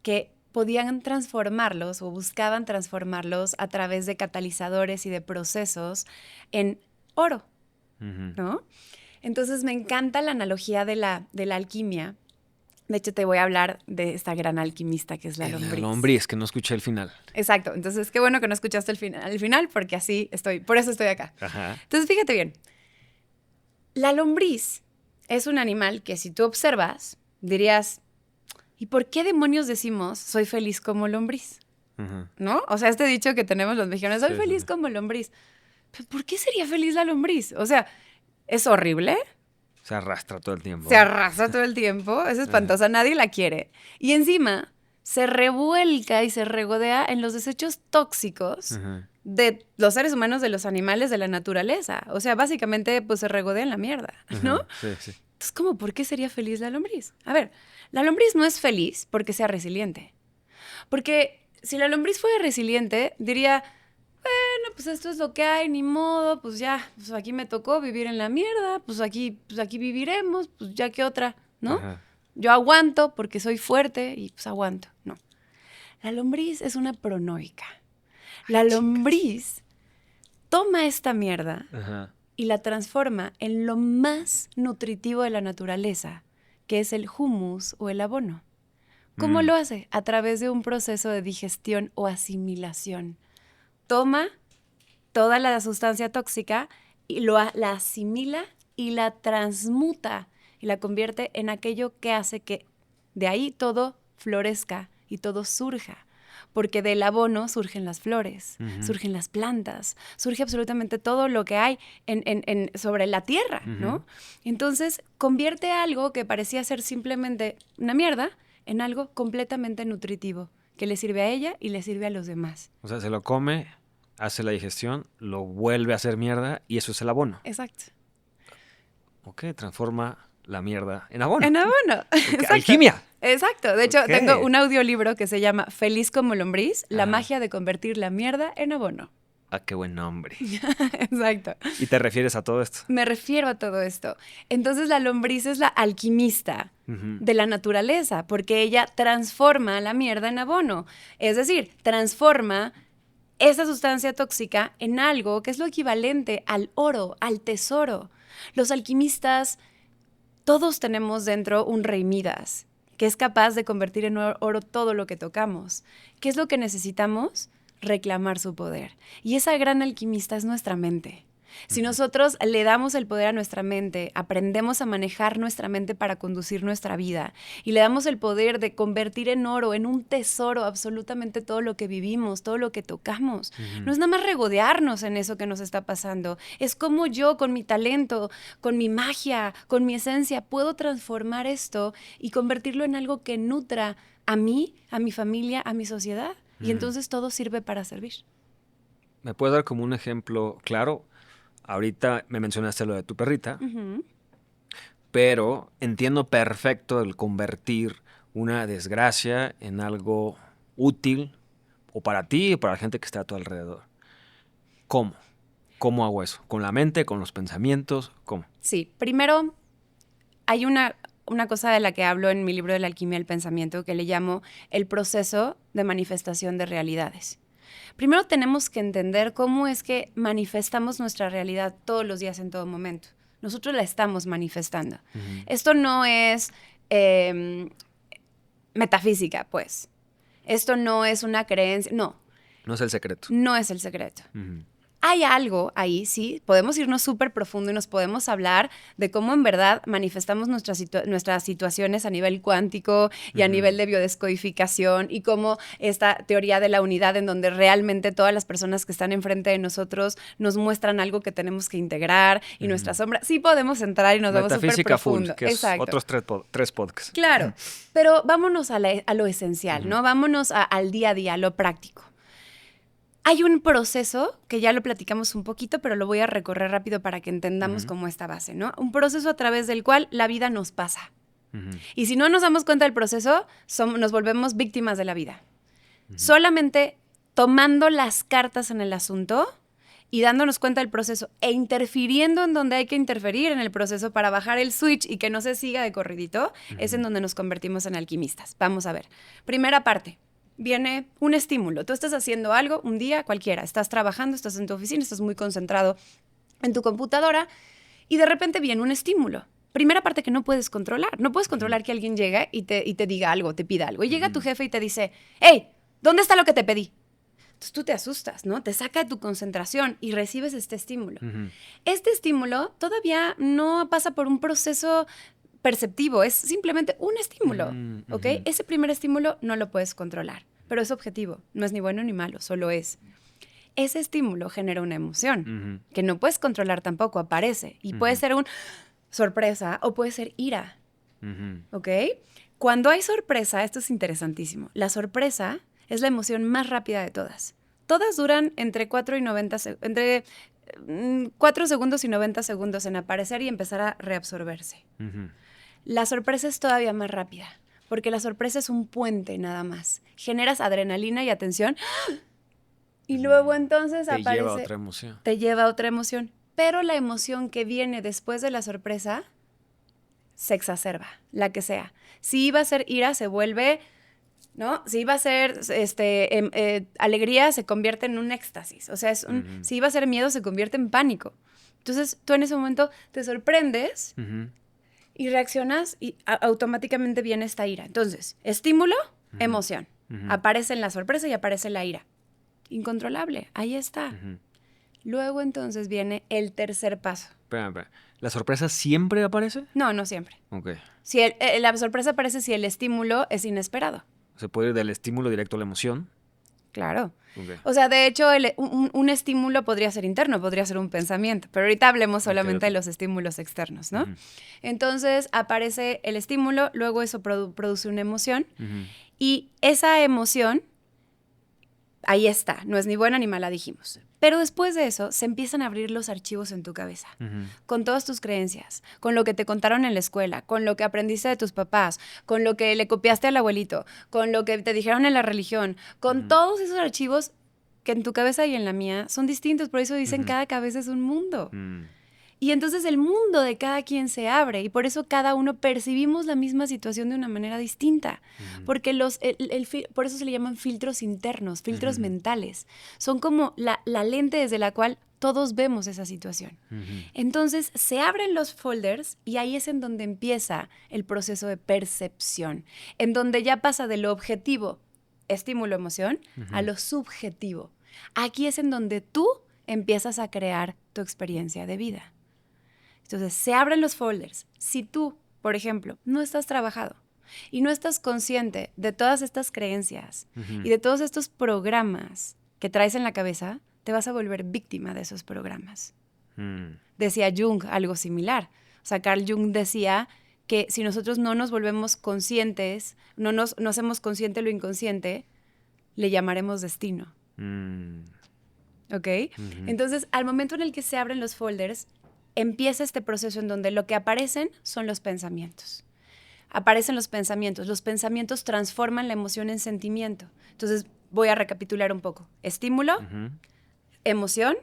que podían transformarlos o buscaban transformarlos a través de catalizadores y de procesos en oro, ¿no? Entonces me encanta la analogía de la alquimia. De hecho, te voy a hablar de esta gran alquimista que es la lombriz. La lombriz, que no escuché el final. Exacto. Entonces, qué bueno que no escuchaste el final, porque por eso estoy acá. Ajá. Entonces, fíjate bien. La lombriz es un animal que si tú observas, dirías, ¿y por qué demonios decimos soy feliz como lombriz? ¿No? O sea, este dicho que tenemos los mexicanos, soy feliz como lombriz. ¿Pero por qué sería feliz la lombriz? O sea, ¿es horrible? Se arrastra todo el tiempo. Se arrastra todo el tiempo, es espantosa, nadie la quiere. Y encima se revuelca y se regodea en los desechos tóxicos de los seres humanos, de los animales, de la naturaleza. O sea, básicamente, pues se regodea en la mierda, ¿no? Sí, sí. Entonces, ¿cómo? ¿Por qué sería feliz la lombriz? A ver, la lombriz no es feliz porque sea resiliente. Porque si la lombriz fuera resiliente, diría... Bueno, pues esto es lo que hay, ni modo, pues ya, pues aquí me tocó vivir en la mierda, pues aquí viviremos, pues ya que otra, ¿no? Ajá. Yo aguanto porque soy fuerte y pues aguanto, no. La lombriz es una pronoica. La lombriz toma esta mierda y la transforma en lo más nutritivo de la naturaleza, que es el humus o el abono. ¿Cómo lo hace? A través de un proceso de digestión o asimilación. Toma toda la sustancia tóxica y la asimila y la transmuta y la convierte en aquello que hace que de ahí todo florezca y todo surja. Porque del abono surgen las flores, surgen las plantas, surge absolutamente todo lo que hay sobre la tierra, ¿no? Entonces, convierte algo que parecía ser simplemente una mierda en algo completamente nutritivo, que le sirve a ella y le sirve a los demás. O sea, se lo come, hace la digestión, lo vuelve a hacer mierda y eso es el abono. Exacto. Ok, transforma la mierda en abono. En abono. Okay, alquimia. Exacto. De hecho, Okay. tengo un audiolibro que se llama Feliz como lombriz, la magia de convertir la mierda en abono. Ah, qué buen nombre. Exacto. ¿Y te refieres a todo esto? Me refiero a todo esto. Entonces la lombriz es la alquimista de la naturaleza, porque ella transforma la mierda en abono. Es decir, transforma esa sustancia tóxica en algo que es lo equivalente al oro, al tesoro. Los alquimistas, todos tenemos dentro un rey Midas, que es capaz de convertir en oro todo lo que tocamos. ¿Qué es lo que necesitamos? Reclamar su poder. Y esa gran alquimista es nuestra mente. Si nosotros le damos el poder a nuestra mente, aprendemos a manejar nuestra mente para conducir nuestra vida y le damos el poder de convertir en oro, en un tesoro, absolutamente todo lo que vivimos, todo lo que tocamos. No es nada más regodearnos en eso que nos está pasando. Es como yo, con mi talento, con mi magia, con mi esencia, puedo transformar esto y convertirlo en algo que nutra a mí, a mi familia, a mi sociedad. Y entonces todo sirve para servir. ¿Me puedes dar como un ejemplo claro? Ahorita me mencionaste lo de tu perrita, pero entiendo perfecto el convertir una desgracia en algo útil o para ti o para la gente que está a tu alrededor. ¿Cómo? ¿Cómo hago eso? ¿Con la mente? ¿Con los pensamientos? ¿Cómo? Sí, primero hay una cosa de la que hablo en mi libro de la alquimia del pensamiento que le llamo el proceso de manifestación de realidades. Primero tenemos que entender cómo es que manifestamos nuestra realidad todos los días en todo momento. Nosotros la estamos manifestando. Esto no es metafísica, pues. Esto no es una creencia, no. No es el secreto. No es el secreto. Hay algo ahí, sí, podemos irnos súper profundo y nos podemos hablar de cómo en verdad manifestamos nuestras situaciones a nivel cuántico y a nivel de biodescodificación y cómo esta teoría de la unidad en donde realmente todas las personas que están enfrente de nosotros nos muestran algo que tenemos que integrar y nuestra sombra. Sí podemos entrar y nos vamos súper profundo. Full, que es otros tres podcasts. Claro, pero vámonos a lo esencial, ¿no? Vámonos al día a día, a lo práctico. Hay un proceso, que ya lo platicamos un poquito, pero lo voy a recorrer rápido para que entendamos cómo esta base, ¿no? Un proceso a través del cual la vida nos pasa. Y si no nos damos cuenta del proceso, nos volvemos víctimas de la vida. Solamente tomando las cartas en el asunto y dándonos cuenta del proceso e interfiriendo en donde hay que interferir en el proceso para bajar el switch y que no se siga de corridito, es en donde nos convertimos en alquimistas. Vamos a ver. Primera parte. Viene un estímulo. Tú estás haciendo algo un día cualquiera. Estás trabajando, estás en tu oficina, estás muy concentrado en tu computadora y de repente viene un estímulo. Primera parte que no puedes controlar. No puedes controlar que alguien llegue y te diga algo, te pida algo. Y llega tu jefe y te dice, hey, ¿dónde está lo que te pedí? Entonces tú te asustas, ¿no? Te saca de tu concentración y recibes este estímulo. Este estímulo todavía no pasa por un proceso perceptivo, es simplemente un estímulo, ¿ok? Ese primer estímulo no lo puedes controlar, pero es objetivo, no es ni bueno ni malo, solo es. Ese estímulo genera una emoción que no puedes controlar tampoco, aparece, y puede ser una sorpresa o puede ser ira, ¿ok? Cuando hay sorpresa, esto es interesantísimo, la sorpresa es la emoción más rápida de todas. Todas duran entre 4 segundos y 90 segundos en aparecer y empezar a reabsorberse. La sorpresa es todavía más rápida, porque la sorpresa es un puente nada más. Generas adrenalina y atención y luego entonces aparece... Te lleva a otra emoción. Te lleva a otra emoción. Pero la emoción que viene después de la sorpresa se exacerba, la que sea. Si iba a ser ira, se vuelve... ¿no? Si iba a ser alegría, se convierte en un éxtasis. O sea, si iba a ser miedo, se convierte en pánico. Entonces, tú en ese momento te sorprendes... y reaccionas y automáticamente viene esta ira. Entonces, estímulo, emoción. Aparece en la sorpresa y aparece la ira. Incontrolable, ahí está. Luego entonces viene el tercer paso. Espera. ¿La sorpresa siempre aparece? No, no siempre. Ok. Si la sorpresa aparece si el estímulo es inesperado. Se puede ir del estímulo directo a la emoción. Claro. Ok. O sea, de hecho, un estímulo podría ser interno, podría ser un pensamiento, pero ahorita hablemos solamente de los estímulos externos, ¿no? Entonces aparece el estímulo, luego eso produce una emoción y esa emoción, ahí está, no es ni buena ni mala, dijimos. Pero después de eso, se empiezan a abrir los archivos en tu cabeza, con todas tus creencias, con lo que te contaron en la escuela, con lo que aprendiste de tus papás, con lo que le copiaste al abuelito, con lo que te dijeron en la religión, con todos esos archivos que en tu cabeza y en la mía son distintos, por eso dicen cada cabeza es un mundo. Y entonces el mundo de cada quien se abre y por eso cada uno percibimos la misma situación de una manera distinta. Porque por eso se le llaman filtros internos, filtros mentales. Son como la lente desde la cual todos vemos esa situación. Entonces se abren los folders y ahí es en donde empieza el proceso de percepción, en donde ya pasa de lo objetivo, estímulo, emoción, a lo subjetivo. Aquí es en donde tú empiezas a crear tu experiencia de vida. Entonces, se abren los folders. Si tú, por ejemplo, no estás trabajado y no estás consciente de todas estas creencias y de todos estos programas que traes en la cabeza, te vas a volver víctima de esos programas. Decía Jung algo similar. O sea, Carl Jung decía que si nosotros no nos volvemos conscientes, no hacemos consciente lo inconsciente, le llamaremos destino. ¿Ok? Entonces, al momento en el que se abren los folders, empieza este proceso en donde lo que aparecen son los pensamientos. Aparecen los pensamientos transforman la emoción en sentimiento. Entonces, voy a recapitular un poco. Estímulo, emoción,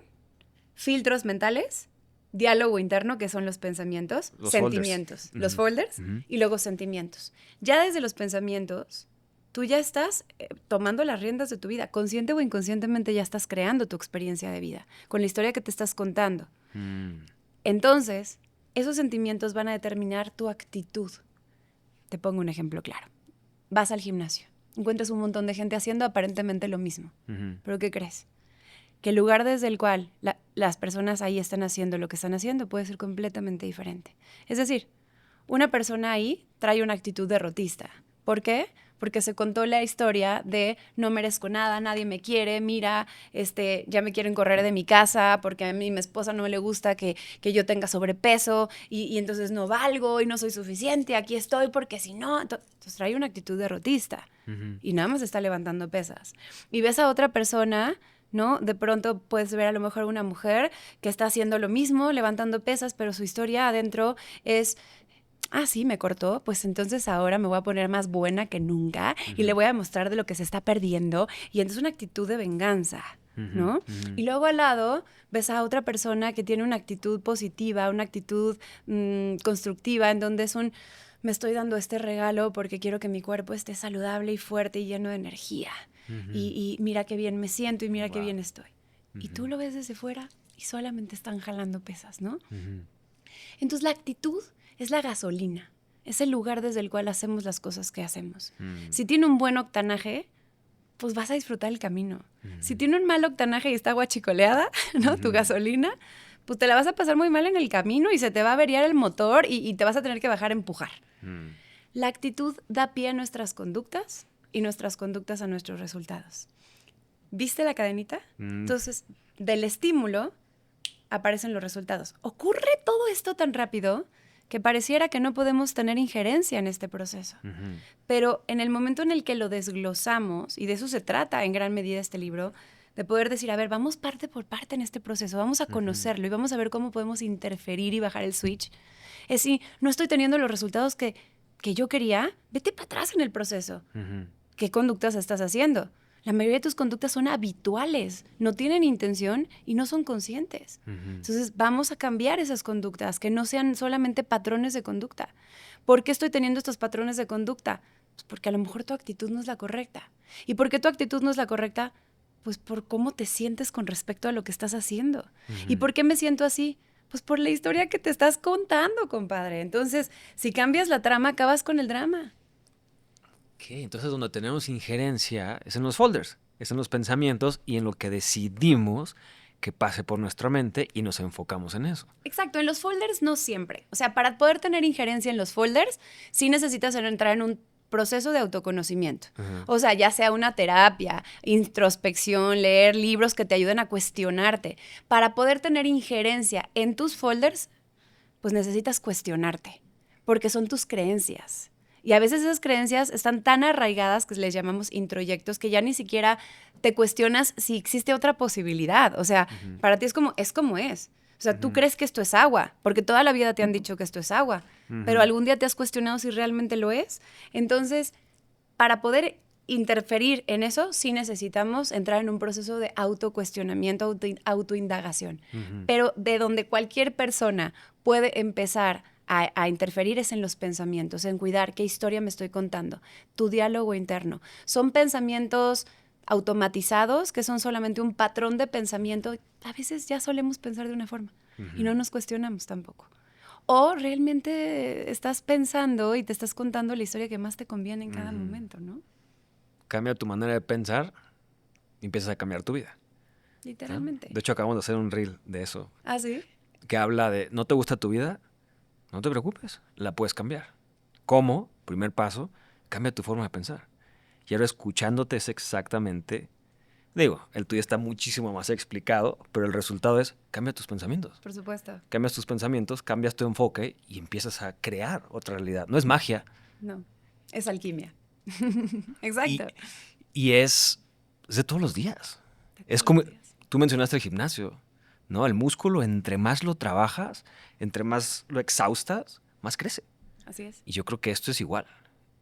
filtros mentales, diálogo interno, que son los pensamientos, los sentimientos, folders. Los folders y luego sentimientos. Ya desde los pensamientos, tú ya estás tomando las riendas de tu vida. Consciente o inconscientemente ya estás creando tu experiencia de vida, con la historia que te estás contando. Entonces, esos sentimientos van a determinar tu actitud. Te pongo un ejemplo claro. Vas al gimnasio, encuentras un montón de gente haciendo aparentemente lo mismo. ¿Pero qué crees? Que el lugar desde el cual las personas ahí están haciendo lo que están haciendo puede ser completamente diferente. Es decir, una persona ahí trae una actitud derrotista. ¿Por qué? Porque se contó la historia de no merezco nada, nadie me quiere, mira, ya me quieren correr de mi casa porque a mí mi esposa no le gusta que yo tenga sobrepeso y entonces no valgo y no soy suficiente, aquí estoy porque si no... Entonces trae una actitud derrotista y nada más está levantando pesas. Y ves a otra persona, ¿no? De pronto puedes ver a lo mejor una mujer que está haciendo lo mismo, levantando pesas, pero su historia adentro es... Ah, sí, me cortó, pues entonces ahora me voy a poner más buena que nunca y le voy a demostrar de lo que se está perdiendo. Y entonces una actitud de venganza, ¿no? Y luego al lado ves a otra persona que tiene una actitud positiva, una actitud constructiva, en donde es me estoy dando este regalo porque quiero que mi cuerpo esté saludable y fuerte y lleno de energía. Y mira qué bien me siento y mira qué bien estoy. Y tú lo ves desde fuera y solamente están jalando pesas, ¿no? Entonces la actitud es la gasolina, es el lugar desde el cual hacemos las cosas que hacemos. Si tiene un buen octanaje, pues vas a disfrutar el camino. Si tiene un mal octanaje y está guachicoleada, ¿no? Tu gasolina, pues te la vas a pasar muy mal en el camino y se te va a averiar el motor y te vas a tener que bajar a empujar. La actitud da pie a nuestras conductas y nuestras conductas a nuestros resultados. ¿Viste la cadenita? Entonces, del estímulo aparecen los resultados. Ocurre todo esto tan rápido que pareciera que no podemos tener injerencia en este proceso. Pero en el momento en el que lo desglosamos, y de eso se trata en gran medida este libro, de poder decir, a ver, vamos parte por parte en este proceso, vamos a conocerlo y vamos a ver cómo podemos interferir y bajar el switch. Es si no estoy teniendo los resultados que yo quería, vete para atrás en el proceso. ¿Qué conductas estás haciendo? La mayoría de tus conductas son habituales, no tienen intención y no son conscientes. Entonces, vamos a cambiar esas conductas, que no sean solamente patrones de conducta. ¿Por qué estoy teniendo estos patrones de conducta? Pues porque a lo mejor tu actitud no es la correcta. ¿Y por qué tu actitud no es la correcta? Pues por cómo te sientes con respecto a lo que estás haciendo. ¿Y por qué me siento así? Pues por la historia que te estás contando, compadre. Entonces, si cambias la trama, acabas con el drama. Entonces donde tenemos injerencia es en los folders, es en los pensamientos y en lo que decidimos que pase por nuestra mente y nos enfocamos en eso. Exacto, en los folders no siempre. O sea, para poder tener injerencia en los folders, sí necesitas entrar en un proceso de autoconocimiento. O sea, ya sea una terapia, introspección, leer libros que te ayuden a cuestionarte. Para poder tener injerencia en tus folders, pues necesitas cuestionarte, porque son tus creencias. Y a veces esas creencias están tan arraigadas que les llamamos introyectos que ya ni siquiera te cuestionas si existe otra posibilidad. O sea, para ti es como es. O sea, tú crees que esto es agua, porque toda la vida te han dicho que esto es agua, pero algún día te has cuestionado si realmente lo es. Entonces, para poder interferir en eso, sí necesitamos entrar en un proceso de autocuestionamiento, autoindagación. Pero de donde cualquier persona puede empezar a interferir es en los pensamientos, en cuidar qué historia me estoy contando, tu diálogo interno. Son pensamientos automatizados que son solamente un patrón de pensamiento. A veces ya solemos pensar de una forma y no nos cuestionamos tampoco. O realmente estás pensando y te estás contando la historia que más te conviene en cada momento, ¿no? Cambia tu manera de pensar y empiezas a cambiar tu vida. Literalmente. De hecho, acabamos de hacer un reel de eso. ¿Ah, sí? Que habla de, ¿no te gusta tu vida? No te preocupes, la puedes cambiar. ¿Cómo? Primer paso, cambia tu forma de pensar. Y ahora escuchándote es exactamente, digo, el tuyo está muchísimo más explicado, pero el resultado es, cambia tus pensamientos. Por supuesto. Cambias tus pensamientos, cambias tu enfoque y empiezas a crear otra realidad. No es magia. No, es alquimia. Exacto. Y es de todos los días. Es como, tú mencionaste el gimnasio, ¿no? El músculo, entre más lo trabajas, entre más lo exhaustas, más crece. Así es. Y yo creo que esto es igual.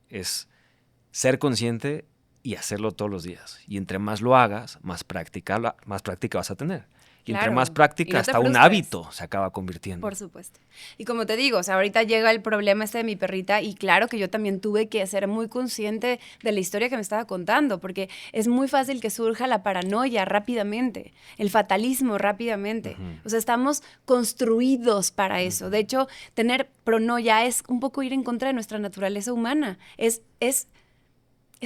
Es ser consciente y hacerlo todos los días. Y entre más lo hagas, más práctica vas a tener. Y entre más práctica, hasta un hábito se acaba convirtiendo. Por supuesto. Y como te digo, o sea, ahorita llega el problema este de mi perrita y claro que yo también tuve que ser muy consciente de la historia que me estaba contando, porque es muy fácil que surja la paranoia rápidamente, el fatalismo rápidamente. O sea, estamos construidos para eso. De hecho, tener pronoia es un poco ir en contra de nuestra naturaleza humana. Es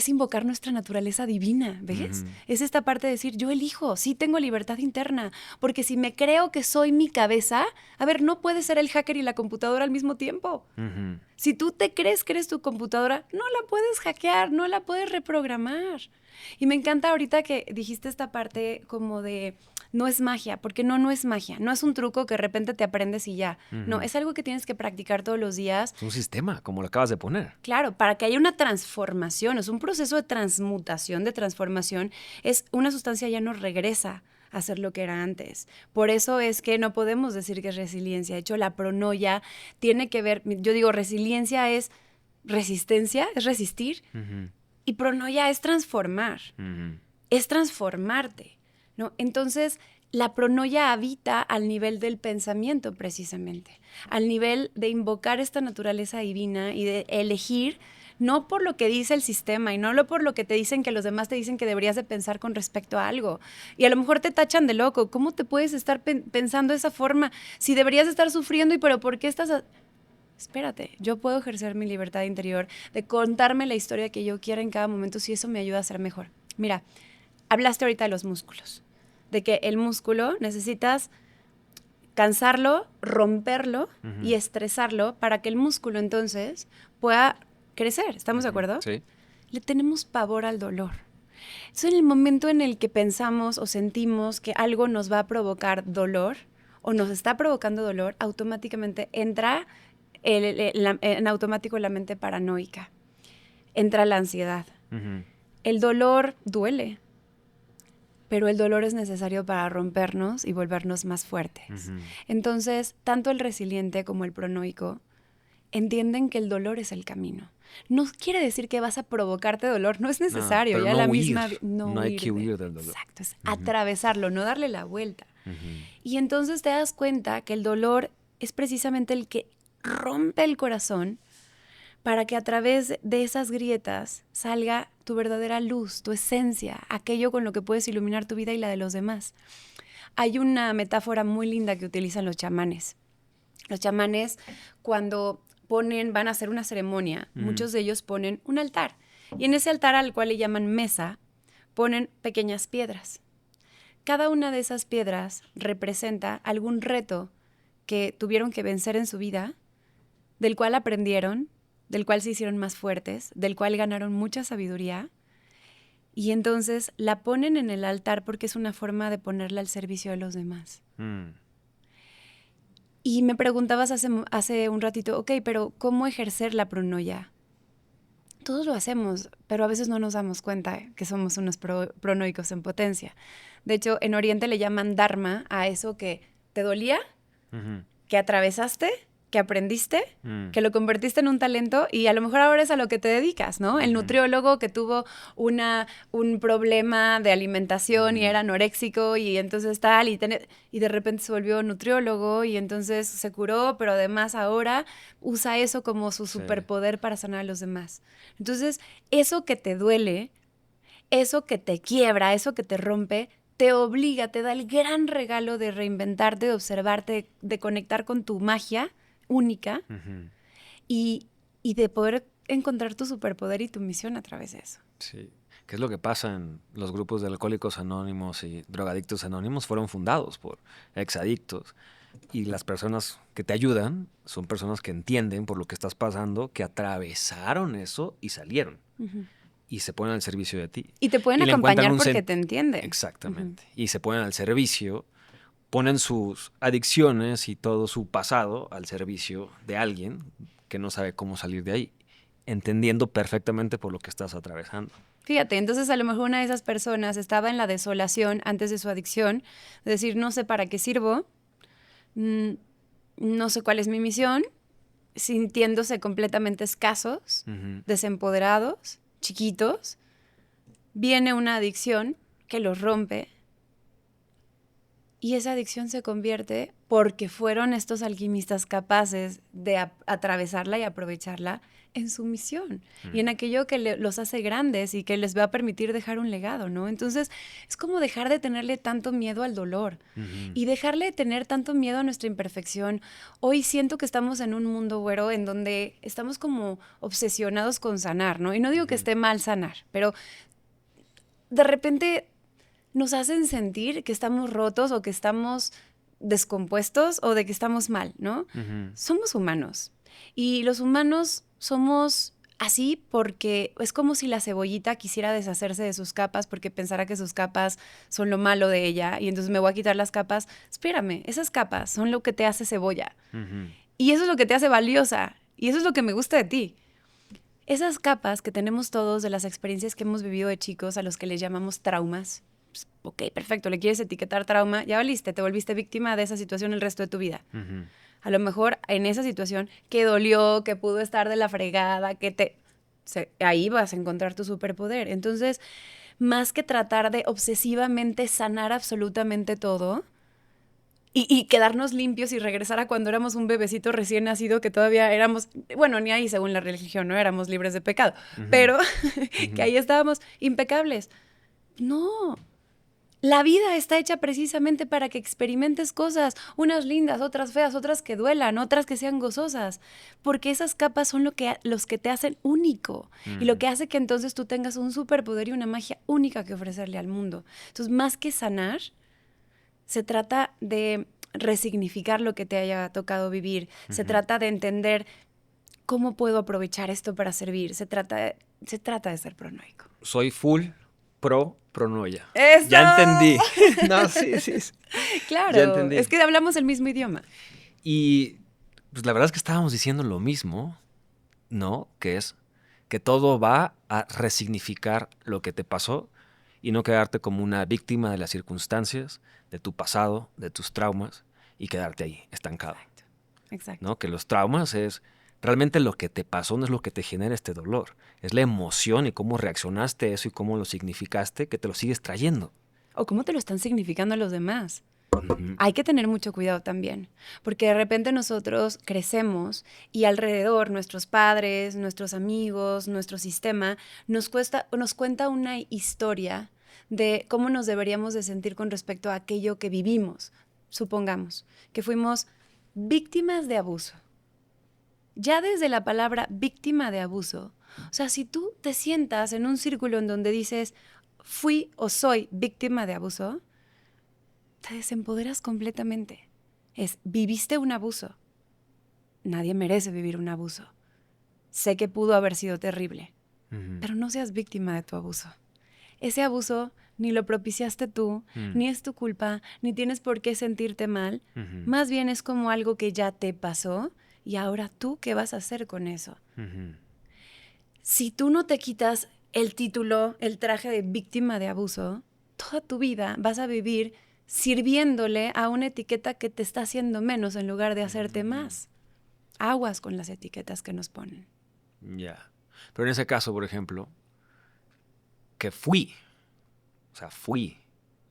invocar nuestra naturaleza divina, ¿ves? Es esta parte de decir, yo elijo, sí tengo libertad interna, porque si me creo que soy mi cabeza, a ver, no puedes ser el hacker y la computadora al mismo tiempo. Si tú te crees que eres tu computadora, no la puedes hackear, no la puedes reprogramar. Y me encanta ahorita que dijiste esta parte como de, no es magia, porque no es magia, no es un truco que de repente te aprendes y ya. No, es algo que tienes que practicar todos los días. Es un sistema, como lo acabas de poner. Claro, para que haya una transformación, es un proceso de transmutación, de transformación, es una sustancia ya no regresa a ser lo que era antes. Por eso es que no podemos decir que es resiliencia. De hecho, la pronoia tiene que ver, yo digo, resiliencia es resistencia, es resistir, y pronoia es transformar, es transformarte, ¿no? Entonces, la pronoia habita al nivel del pensamiento, precisamente, al nivel de invocar esta naturaleza divina y de elegir, no por lo que dice el sistema y no por lo que te dicen que los demás te dicen que deberías de pensar con respecto a algo. Y a lo mejor te tachan de loco. ¿Cómo te puedes estar pensando de esa forma? Si deberías estar sufriendo, pero ¿por qué estás...? Espérate, yo puedo ejercer mi libertad interior de contarme la historia que yo quiera en cada momento si eso me ayuda a ser mejor. Mira, hablaste ahorita de los músculos, de que el músculo necesitas cansarlo, romperlo y estresarlo para que el músculo entonces pueda crecer. ¿Estamos de acuerdo? Sí. Le tenemos pavor al dolor. Eso en el momento en el que pensamos o sentimos que algo nos va a provocar dolor o nos está provocando dolor, automáticamente entra en automático la mente paranoica. Entra la ansiedad. El dolor duele, pero el dolor es necesario para rompernos y volvernos más fuertes. Entonces, tanto el resiliente como el pronoico entienden que el dolor es el camino. No quiere decir que vas a provocarte dolor, no es necesario. No, ya no la huir. misma No hay que huir del dolor. Exacto, es atravesarlo, no darle la vuelta. Y entonces te das cuenta que el dolor es precisamente el que rompe el corazón para que a través de esas grietas salga tu verdadera luz, tu esencia, aquello con lo que puedes iluminar tu vida y la de los demás. Hay una metáfora muy linda que utilizan los chamanes. Los chamanes, cuando van a hacer una ceremonia, muchos de ellos ponen un altar. Y en ese altar, al cual le llaman mesa, ponen pequeñas piedras. cada una de esas piedras representa algún reto que tuvieron que vencer en su vida, del cual aprendieron, del cual se hicieron más fuertes, del cual ganaron mucha sabiduría, y entonces la ponen en el altar porque es una forma de ponerla al servicio de los demás. Y me preguntabas hace un ratito, ok, pero ¿cómo ejercer la pronoia? Todos lo hacemos, pero a veces no nos damos cuenta que somos unos pronoicos en potencia. De hecho, en Oriente le llaman dharma a eso que te dolía, que atravesaste, que aprendiste, que lo convertiste en un talento y a lo mejor ahora es a lo que te dedicas, ¿no? El nutriólogo que tuvo un problema de alimentación y era anoréxico y entonces tal, y de repente se volvió nutriólogo y entonces se curó, pero además ahora usa eso como su superpoder para sanar a los demás. Entonces, eso que te duele, eso que te quiebra, eso que te rompe, te obliga, te da el gran regalo de reinventarte, de observarte, de conectar con tu magia única y de poder encontrar tu superpoder y tu misión a través de eso. Sí. ¿Qué es lo que pasa en los grupos de Alcohólicos Anónimos y Drogadictos Anónimos? Fueron fundados por exadictos y las personas que te ayudan son personas que entienden por lo que estás pasando, que atravesaron eso y salieron. Y se ponen al servicio de ti. Y te pueden acompañar porque te entienden. Exactamente. Y se ponen al servicio, ponen sus adicciones y todo su pasado al servicio de alguien que no sabe cómo salir de ahí, entendiendo perfectamente por lo que estás atravesando. Fíjate, entonces a lo mejor una de esas personas estaba en la desolación antes de su adicción, de decir, no sé para qué sirvo, no sé cuál es mi misión, sintiéndose completamente escasos, desempoderados, chiquitos. Viene una adicción que los rompe y esa adicción se convierte, porque fueron estos alquimistas capaces de atravesarla y aprovecharla, en su misión y en aquello que los hace grandes y que les va a permitir dejar un legado, ¿no? Entonces, es como dejar de tenerle tanto miedo al dolor y dejarle de tener tanto miedo a nuestra imperfección. Hoy siento que estamos en un mundo, güero, en donde estamos como obsesionados con sanar, ¿no? Y no digo que esté mal sanar, pero de repente nos hacen sentir que estamos rotos o que estamos descompuestos o de que estamos mal, ¿no? Somos humanos y los humanos somos así porque es como si la cebollita quisiera deshacerse de sus capas porque pensara que sus capas son lo malo de ella y entonces me voy a quitar las capas. Espérame, esas capas son lo que te hace cebolla y eso es lo que te hace valiosa y eso es lo que me gusta de ti. Esas capas que tenemos todos de las experiencias que hemos vivido de chicos a los que les llamamos traumas. Pues, ok, perfecto, le quieres etiquetar trauma, ya valiste, te volviste víctima de esa situación el resto de tu vida. A lo mejor en esa situación que dolió, que pudo estar de la fregada, ahí vas a encontrar tu superpoder. Entonces, más que tratar de obsesivamente sanar absolutamente todo y quedarnos limpios y regresar a cuando éramos un bebecito recién nacido, que todavía éramos, bueno, ni ahí según la religión, no éramos libres de pecado, pero que ahí estábamos impecables. No. La vida está hecha precisamente para que experimentes cosas, unas lindas, otras feas, otras que duelan, otras que sean gozosas, porque esas capas son los que te hacen único y lo que hace que entonces tú tengas un superpoder y una magia única que ofrecerle al mundo. Entonces, más que sanar, se trata de resignificar lo que te haya tocado vivir, se trata de entender cómo puedo aprovechar esto para servir, se trata de ser pronoico. Soy full pronoia. ¡Eso! Ya entendí. No, sí. Claro, ya entendí. es que hablamos el mismo idioma. Y pues la verdad es que estábamos diciendo lo mismo, ¿no? Que es que todo va a resignificar lo que te pasó y no quedarte como una víctima de las circunstancias, de tu pasado, de tus traumas y quedarte ahí, estancado. Exacto. ¿No? Que los traumas es realmente lo que te pasó, no es lo que te genera este dolor. Es la emoción y cómo reaccionaste a eso y cómo lo significaste que te lo sigues trayendo. O cómo te lo están significando los demás. Hay que tener mucho cuidado también, porque de repente nosotros crecemos y alrededor nuestros padres, nuestros amigos, nuestro sistema nos cuenta una historia de cómo nos deberíamos de sentir con respecto a aquello que vivimos. Supongamos que fuimos víctimas de abuso. Ya desde la palabra víctima de abuso, o sea, si tú te sientas en un círculo en donde dices fui o soy víctima de abuso, te desempoderas completamente. Viviste un abuso. Nadie merece vivir un abuso. Sé que pudo haber sido terrible, pero no seas víctima de tu abuso. Ese abuso ni lo propiciaste tú, ni es tu culpa, ni tienes por qué sentirte mal. Más bien es como algo que ya te pasó y ahora tú, ¿qué vas a hacer con eso? Si tú no te quitas el título, el traje de víctima de abuso, toda tu vida vas a vivir sirviéndole a una etiqueta que te está haciendo menos en lugar de hacerte más. Aguas con las etiquetas que nos ponen. Ya. Pero en ese caso, por ejemplo, que fui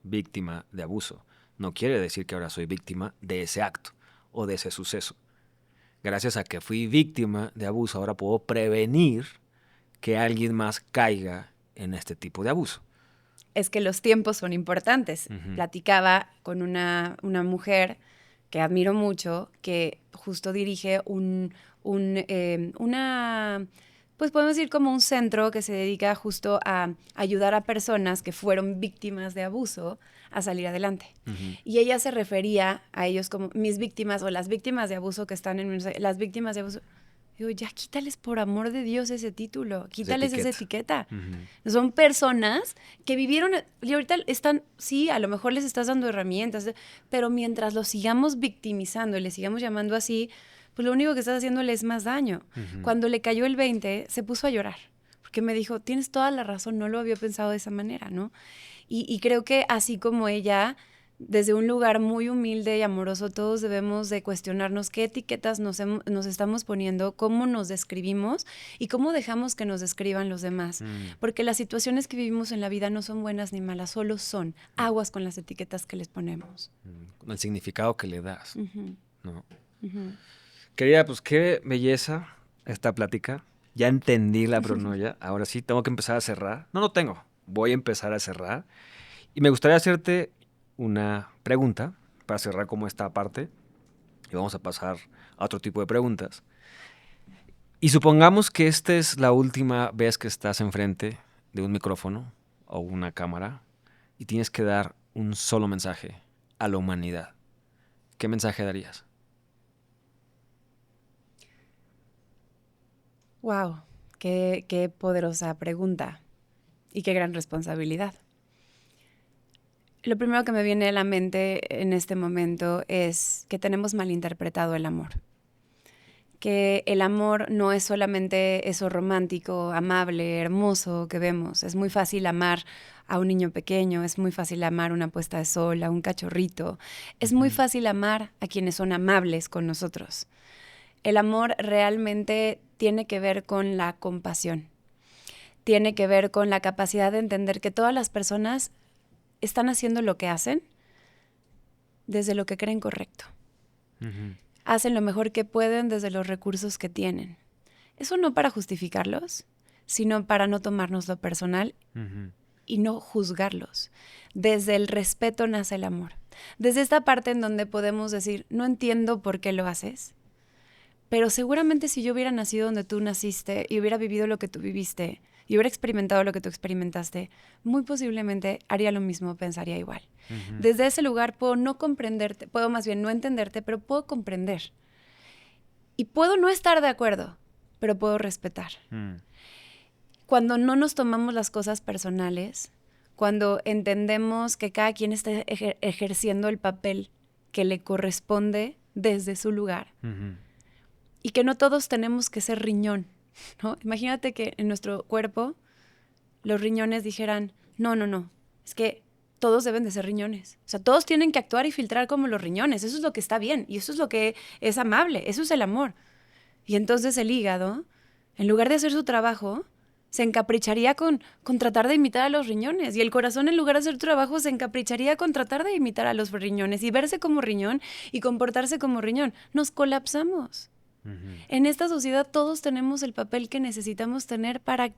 víctima de abuso, no quiere decir que ahora soy víctima de ese acto o de ese suceso. Gracias a que fui víctima de abuso, ahora puedo prevenir que alguien más caiga en este tipo de abuso. Es que los tiempos son importantes. Platicaba con una mujer que admiro mucho, que justo dirige pues podemos decir como un centro que se dedica justo a ayudar a personas que fueron víctimas de abuso a salir adelante. Y ella se refería a ellos como mis víctimas o las víctimas de abuso que están las víctimas de abuso. Digo, ya quítales por amor de Dios ese título, quítales esa etiqueta. Son personas que vivieron y ahorita están, sí, a lo mejor les estás dando herramientas, pero mientras los sigamos victimizando y les sigamos llamando así, pues lo único que estás haciéndole es más daño. Cuando le cayó el 20, se puso a llorar, porque me dijo, tienes toda la razón, no lo había pensado de esa manera, ¿no? Y creo que así como ella, desde un lugar muy humilde y amoroso, todos debemos de cuestionarnos qué etiquetas nos estamos poniendo, cómo nos describimos y cómo dejamos que nos describan los demás. Porque las situaciones que vivimos en la vida no son buenas ni malas, solo son aguas con las etiquetas que les ponemos. Con el significado que le das, ¿no? Querida, pues qué belleza esta plática. Ya entendí la pronoia. Ahora sí, tengo que empezar a cerrar. No tengo. Voy a empezar a cerrar. Y me gustaría hacerte una pregunta para cerrar como esta parte. Y vamos a pasar a otro tipo de preguntas. Y supongamos que esta es la última vez que estás enfrente de un micrófono o una cámara y tienes que dar un solo mensaje a la humanidad. ¿Qué mensaje darías? Wow, qué poderosa pregunta y qué gran responsabilidad. Lo primero que me viene a la mente en este momento es que tenemos malinterpretado el amor. Que el amor no es solamente eso romántico, amable, hermoso que vemos. Es muy fácil amar a un niño pequeño, es muy fácil amar una puesta de sol, a un cachorrito. Es muy fácil amar a quienes son amables con nosotros. El amor realmente tiene que ver con la compasión. Tiene que ver con la capacidad de entender que todas las personas están haciendo lo que hacen desde lo que creen correcto. Hacen lo mejor que pueden desde los recursos que tienen. Eso no para justificarlos, sino para no tomárnoslo personal y no juzgarlos. Desde el respeto nace el amor. Desde esta parte en donde podemos decir, no entiendo por qué lo haces, pero seguramente si yo hubiera nacido donde tú naciste y hubiera vivido lo que tú viviste y hubiera experimentado lo que tú experimentaste, muy posiblemente haría lo mismo, pensaría igual. Desde ese lugar puedo no comprenderte, puedo más bien no entenderte, pero puedo comprender. Y puedo no estar de acuerdo, pero puedo respetar. Cuando no nos tomamos las cosas personales, cuando entendemos que cada quien está ejerciendo el papel que le corresponde desde su lugar, y que no todos tenemos que ser riñón, ¿no? Imagínate que en nuestro cuerpo los riñones dijeran, no, es que todos deben de ser riñones. O sea, todos tienen que actuar y filtrar como los riñones. Eso es lo que está bien y eso es lo que es amable. Eso es el amor. Y entonces el hígado, en lugar de hacer su trabajo, se encapricharía con tratar de imitar a los riñones. Y el corazón, en lugar de hacer su trabajo, se encapricharía con tratar de imitar a los riñones y verse como riñón y comportarse como riñón. Nos colapsamos. En esta sociedad todos tenemos el papel que necesitamos tener para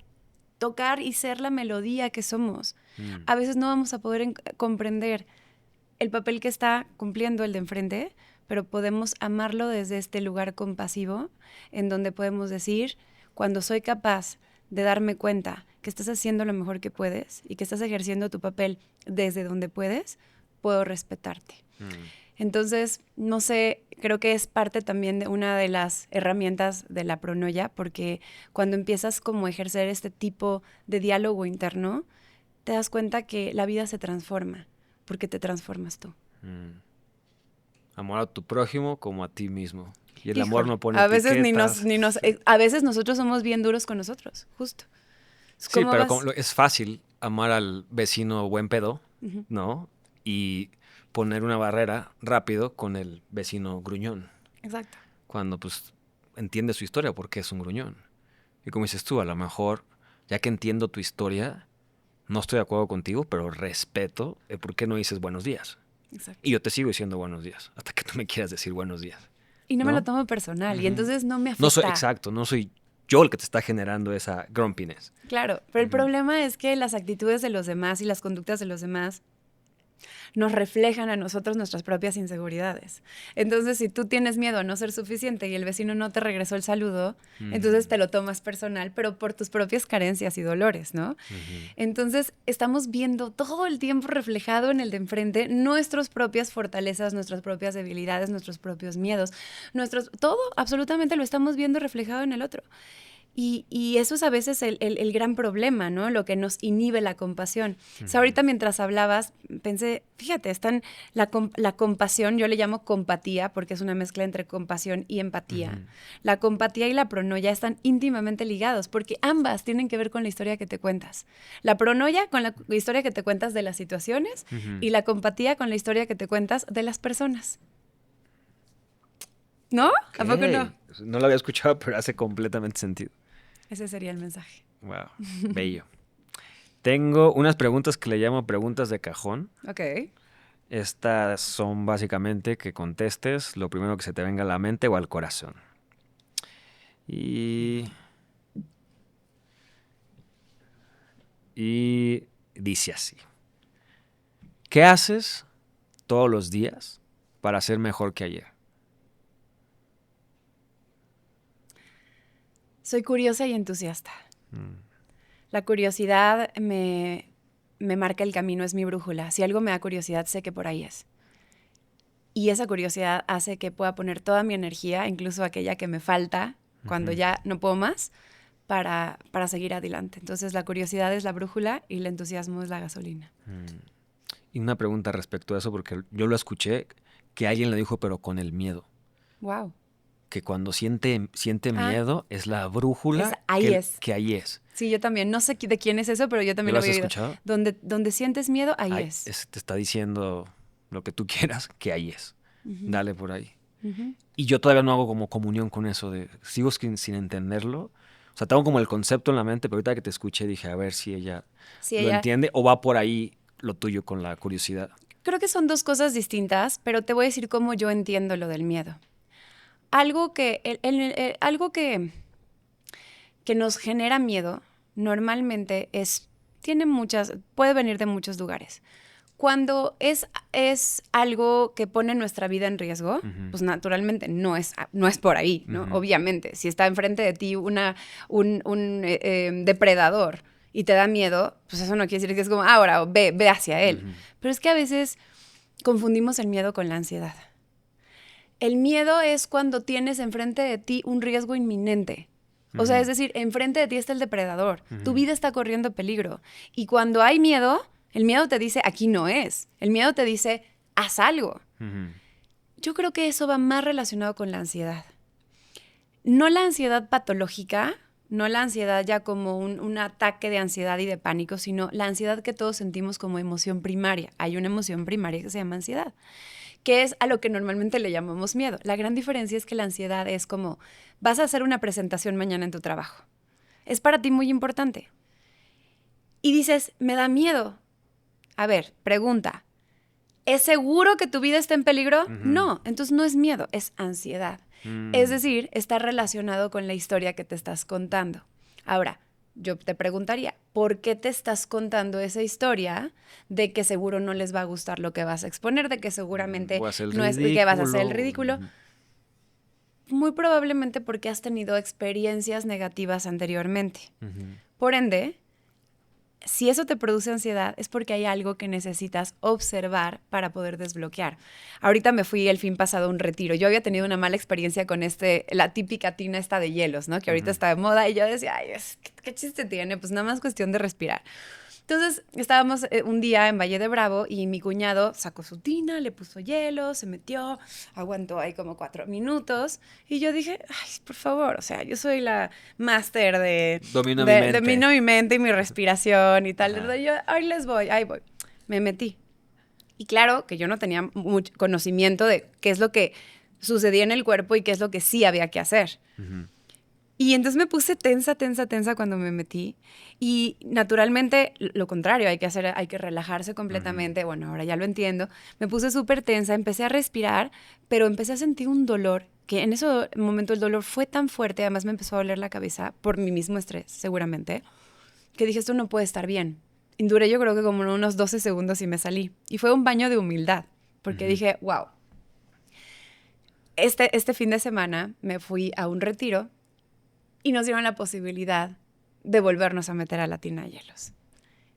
tocar y ser la melodía que somos. A veces no vamos a poder comprender el papel que está cumpliendo el de enfrente, pero podemos amarlo desde este lugar compasivo, en donde podemos decir, cuando soy capaz de darme cuenta que estás haciendo lo mejor que puedes y que estás ejerciendo tu papel desde donde puedo puedo respetarte. Entonces, no sé, creo que es parte también de una de las herramientas de la pronoia, porque cuando empiezas como a ejercer este tipo de diálogo interno, te das cuenta que la vida se transforma, porque te transformas tú. Amor a tu prójimo como a ti mismo. Y el Híjole, amor no pone a veces etiquetas. a veces nosotros somos bien duros con nosotros, justo. Sí, ¿Cómo pero vas? es fácil amar al vecino buen pedo, Uh-huh. ¿no? Y poner una barrera rápido con el vecino gruñón. Exacto. Cuando pues entiende su historia porque es un gruñón. Y como dices tú, a lo mejor, ya que entiendo tu historia, no estoy de acuerdo contigo, pero respeto el por qué no dices buenos días. Exacto. Y yo te sigo diciendo buenos días, hasta que tú me quieras decir buenos días. Y no me ¿No? lo tomo personal, y entonces no me No soy, afecta. exacto, no soy yo el que te está generando esa grumpiness. Claro, pero el problema es que las actitudes de los demás y las conductas de los demás nos reflejan a nosotros nuestras propias inseguridades. Entonces, si tú tienes miedo a no ser suficiente y el vecino no te regresó el saludo, entonces te lo tomas personal, pero por tus propias carencias y dolores, ¿no? Entonces, estamos viendo todo el tiempo reflejado en el de enfrente nuestras propias fortalezas, nuestras propias debilidades, nuestros propios miedos, todo absolutamente lo estamos viendo reflejado en el otro. Y eso es a veces el gran problema, ¿no? Lo que nos inhibe la compasión. O sea, ahorita mientras hablabas, pensé, fíjate, la compasión, yo le llamo compatía, porque es una mezcla entre compasión y empatía. La compatía y la pronoia están íntimamente ligados, porque ambas tienen que ver con la historia que te cuentas. La pronoia con la historia que te cuentas de las situaciones y la compatía con la historia que te cuentas de las personas. ¿No? Okay. ¿A poco no? No lo había escuchado, pero hace completamente sentido. Ese sería el mensaje. Wow, bello. Tengo unas preguntas que le llamo preguntas de cajón. Ok. Estas son básicamente que contestes lo primero que se te venga a la mente o al corazón. Y dice así. ¿Qué haces todos los días para ser mejor que ayer? Soy curiosa y entusiasta. La curiosidad me marca el camino, es mi brújula. Si algo me da curiosidad, sé que por ahí es. Y esa curiosidad hace que pueda poner toda mi energía, incluso aquella que me falta, cuando ya no puedo más, para seguir adelante. Entonces la curiosidad es la brújula y el entusiasmo es la gasolina. Y una pregunta respecto a eso, porque yo lo escuché, que alguien le dijo, pero con el miedo. Wow. Que cuando siente miedo es la brújula que ahí es. Sí, yo también. No sé de quién es eso, pero yo también lo había oído. ¿Escuchado? Donde sientes miedo, ahí es. Te está diciendo lo que tú quieras, que ahí es. Dale por ahí. Uh-huh. Y yo todavía no hago como comunión con eso, sigo sin entenderlo. O sea, tengo como el concepto en la mente, pero ahorita que te escuché dije, a ver si ella lo entiende o va por ahí lo tuyo con la curiosidad. Creo que son dos cosas distintas, pero te voy a decir cómo yo entiendo lo del miedo. Algo que nos genera miedo normalmente puede venir de muchos lugares. Cuando es algo que pone nuestra vida en riesgo, pues naturalmente no es por ahí, ¿no? Obviamente, si está enfrente de ti un depredador y te da miedo, pues eso no quiere decir que es como, ahora ve hacia él. Pero es que a veces confundimos el miedo con la ansiedad. El miedo es cuando tienes enfrente de ti un riesgo inminente. O sea, es decir, enfrente de ti está el depredador. Tu vida está corriendo peligro. Y cuando hay miedo, el miedo te dice, aquí no es. El miedo te dice, haz algo. Yo creo que eso va más relacionado con la ansiedad. No la ansiedad patológica, no la ansiedad ya como un ataque de ansiedad y de pánico, sino la ansiedad que todos sentimos como emoción primaria. Hay una emoción primaria que se llama ansiedad, que es a lo que normalmente le llamamos miedo. La gran diferencia es que la ansiedad es como, vas a hacer una presentación mañana en tu trabajo. Es para ti muy importante. Y dices, me da miedo. A ver, pregunta, ¿es seguro que tu vida está en peligro? No, entonces no es miedo, es ansiedad. Es decir, está relacionado con la historia que te estás contando. Ahora, yo te preguntaría, ¿por qué te estás contando esa historia de que seguro no les va a gustar lo que vas a exponer, de que seguramente no es que vas a hacer el ridículo? Muy probablemente porque has tenido experiencias negativas anteriormente. Por ende, si eso te produce ansiedad, es porque hay algo que necesitas observar para poder desbloquear. Ahorita me fui el fin pasado a un retiro. Yo había tenido una mala experiencia con la típica tina esta de hielos, ¿no? Que ahorita está de moda y yo decía, ay, ¿qué chiste tiene? Pues nada más cuestión de respirar. Entonces, estábamos un día en Valle de Bravo y mi cuñado sacó su tina, le puso hielo, se metió, aguantó ahí como 4 minutos. Y yo dije, ay, por favor, o sea, yo soy la máster Domino mi mente. domino mi mente y mi respiración y tal. Ajá. Yo, ahí voy. Me metí. Y claro que yo no tenía mucho conocimiento de qué es lo que sucedía en el cuerpo y qué es lo que sí había que hacer. Uh-huh. Y entonces me puse tensa cuando me metí. Y naturalmente, lo contrario, hay que relajarse completamente. Uh-huh. Bueno, ahora ya lo entiendo. Me puse súper tensa, empecé a respirar, pero empecé a sentir un dolor, que en ese momento el dolor fue tan fuerte, además me empezó a doler la cabeza por mi mismo estrés, seguramente, que dije, esto no puede estar bien. Y duré yo creo que como unos 12 segundos y me salí. Y fue un baño de humildad, porque uh-huh. dije, wow. Este fin de semana me fui a un retiro y nos dieron la posibilidad de volvernos a meter a la tina de hielos.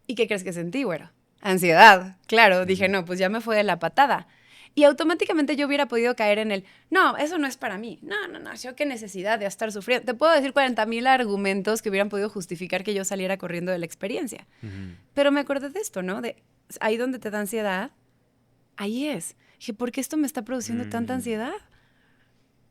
¿Y qué crees que sentí, güero? Ansiedad, claro. Dije, no, pues ya me fue de la patada. Y automáticamente yo hubiera podido caer en el, no, eso no es para mí. No, yo qué necesidad de estar sufriendo. Te puedo decir 40,000 argumentos que hubieran podido justificar que yo saliera corriendo de la experiencia. Uh-huh. Pero me acordé de esto, ¿no? De ahí donde te da ansiedad, ahí es. Dije, ¿por qué esto me está produciendo tanta ansiedad?